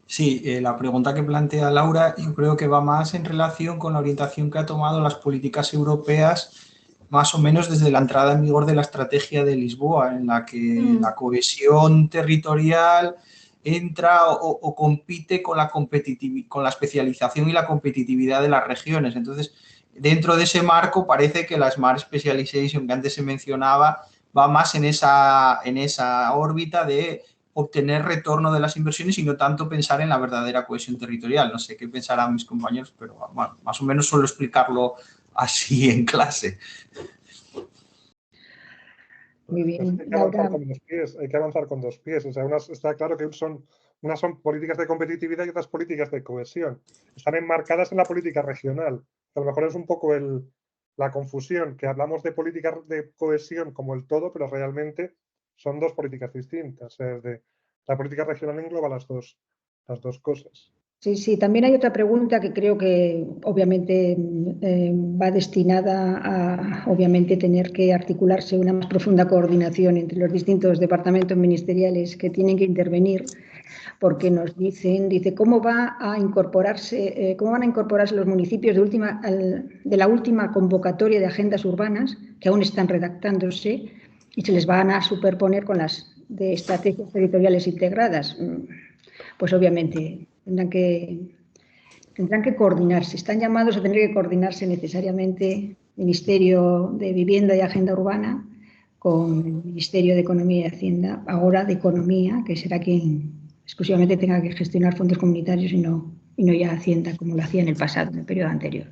Sí, la pregunta que plantea Laura yo creo que va más en relación con la orientación que ha tomado las políticas europeas más o menos desde la entrada en vigor de la estrategia de Lisboa, en la que la cohesión territorial entra o compite con la especialización y la competitividad de las regiones. Entonces, dentro de ese marco parece que la Smart Specialization que antes se mencionaba va más en esa órbita de obtener retorno de las inversiones y no tanto pensar en la verdadera cohesión territorial. No sé qué pensarán mis compañeros, pero bueno, más o menos suelo explicarlo así en clase. Muy bien. Hay que avanzar con dos pies, hay que avanzar con dos pies. O sea, está claro que unas son políticas de competitividad y otras políticas de cohesión. Están enmarcadas en la política regional. A lo mejor es un poco la confusión, que hablamos de políticas de cohesión como el todo, pero realmente son dos políticas distintas. La política regional engloba las dos cosas. Sí, sí, también hay otra pregunta que creo que obviamente va destinada a obviamente tener que articularse una más profunda coordinación entre los distintos departamentos ministeriales que tienen que intervenir, porque nos dice cómo van a incorporarse los municipios de la última convocatoria de agendas urbanas, que aún están redactándose, y se les van a superponer con las de estrategias territoriales integradas. Pues obviamente tendrán que coordinarse, están llamados a tener que coordinarse necesariamente Ministerio de Vivienda y Agenda Urbana con el Ministerio de Economía y Hacienda, ahora de Economía, que será quien exclusivamente tenga que gestionar fondos comunitarios y no ya Hacienda, como lo hacía en el pasado, en el periodo anterior.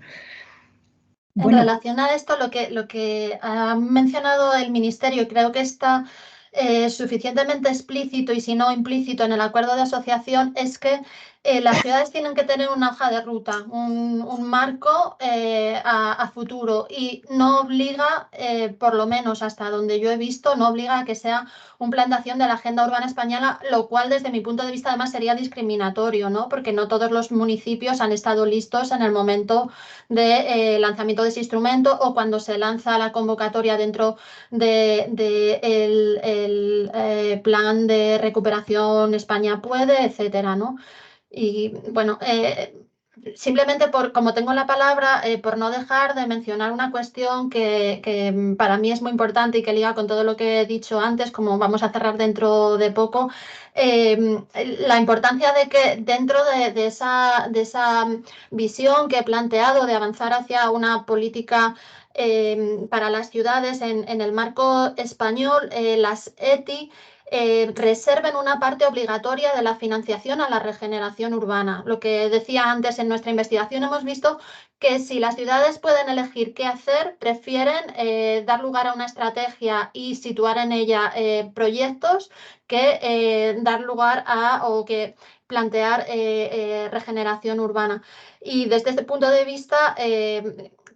Bueno. En relación a esto, lo que ha mencionado el Ministerio, creo que está suficientemente explícito y si no implícito en el acuerdo de asociación, es que las ciudades tienen que tener una hoja de ruta, un marco a futuro y no obliga, por lo menos hasta donde yo he visto, no obliga a que sea un plan de acción de la agenda urbana española, lo cual desde mi punto de vista además sería discriminatorio, ¿no? Porque no todos los municipios han estado listos en el momento de lanzamiento de ese instrumento o cuando se lanza la convocatoria dentro del plan de recuperación España puede, etcétera, ¿no? Y bueno, simplemente como tengo la palabra, por no dejar de mencionar una cuestión que para mí es muy importante y que liga con todo lo que he dicho antes, como vamos a cerrar dentro de poco, la importancia de que dentro de esa visión que he planteado de avanzar hacia una política para las ciudades en el marco español, las ETI reserven una parte obligatoria de la financiación a la regeneración urbana. Lo que decía antes, en nuestra investigación hemos visto que si las ciudades pueden elegir qué hacer, prefieren dar lugar a una estrategia y situar en ella proyectos que dar lugar o que plantear regeneración urbana. Y desde este punto de vista,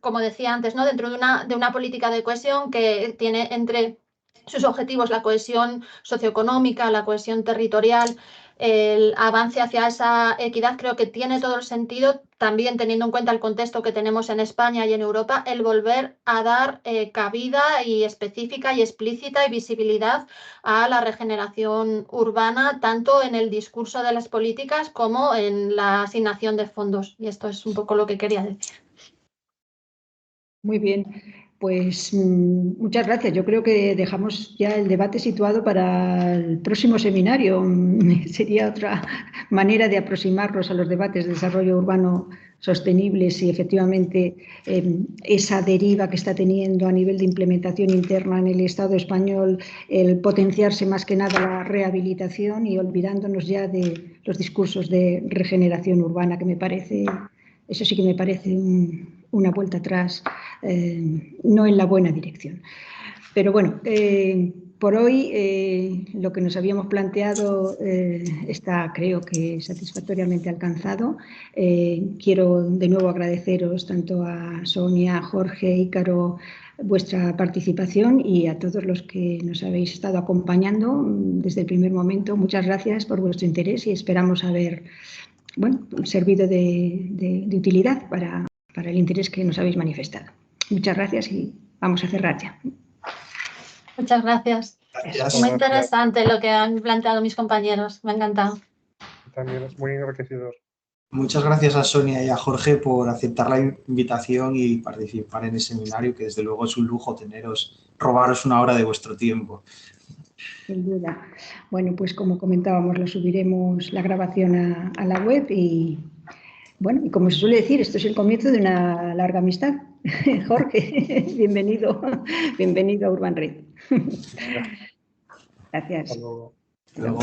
como decía antes, ¿no? Dentro de una política de cohesión que tiene entre sus objetivos la cohesión socioeconómica, la cohesión territorial, el avance hacia esa equidad, creo que tiene todo el sentido, también teniendo en cuenta el contexto que tenemos en España y en Europa, el volver a dar cabida y específica y explícita y visibilidad a la regeneración urbana, tanto en el discurso de las políticas como en la asignación de fondos. Y esto es un poco lo que quería decir. Muy bien. Pues muchas gracias. Yo creo que dejamos ya el debate situado para el próximo seminario. Sería otra manera de aproximarnos a los debates de desarrollo urbano sostenible si efectivamente esa deriva que está teniendo a nivel de implementación interna en el Estado español, el potenciarse más que nada la rehabilitación y olvidándonos ya de los discursos de regeneración urbana, que me parece, eso sí que me parece una vuelta atrás, no en la buena dirección. Pero bueno, por hoy lo que nos habíamos planteado está, creo que, satisfactoriamente alcanzado. Quiero de nuevo agradeceros tanto a Sonia, a Jorge, Ícaro, vuestra participación y a todos los que nos habéis estado acompañando desde el primer momento. Muchas gracias por vuestro interés y esperamos haber servido de utilidad para el interés que nos habéis manifestado. Muchas gracias y vamos a cerrar ya. Muchas gracias. Muy interesante lo que han planteado mis compañeros. Me ha encantado. También es muy enriquecedor. Muchas gracias a Sonia y a Jorge por aceptar la invitación y participar en el seminario, que desde luego es un lujo robaros una hora de vuestro tiempo. Sin duda. Bueno, pues como comentábamos, lo subiremos la grabación a la web y, bueno, y como se suele decir, esto es el comienzo de una larga amistad. Jorge, bienvenido a Urban Red. Gracias. Hasta luego. Luego.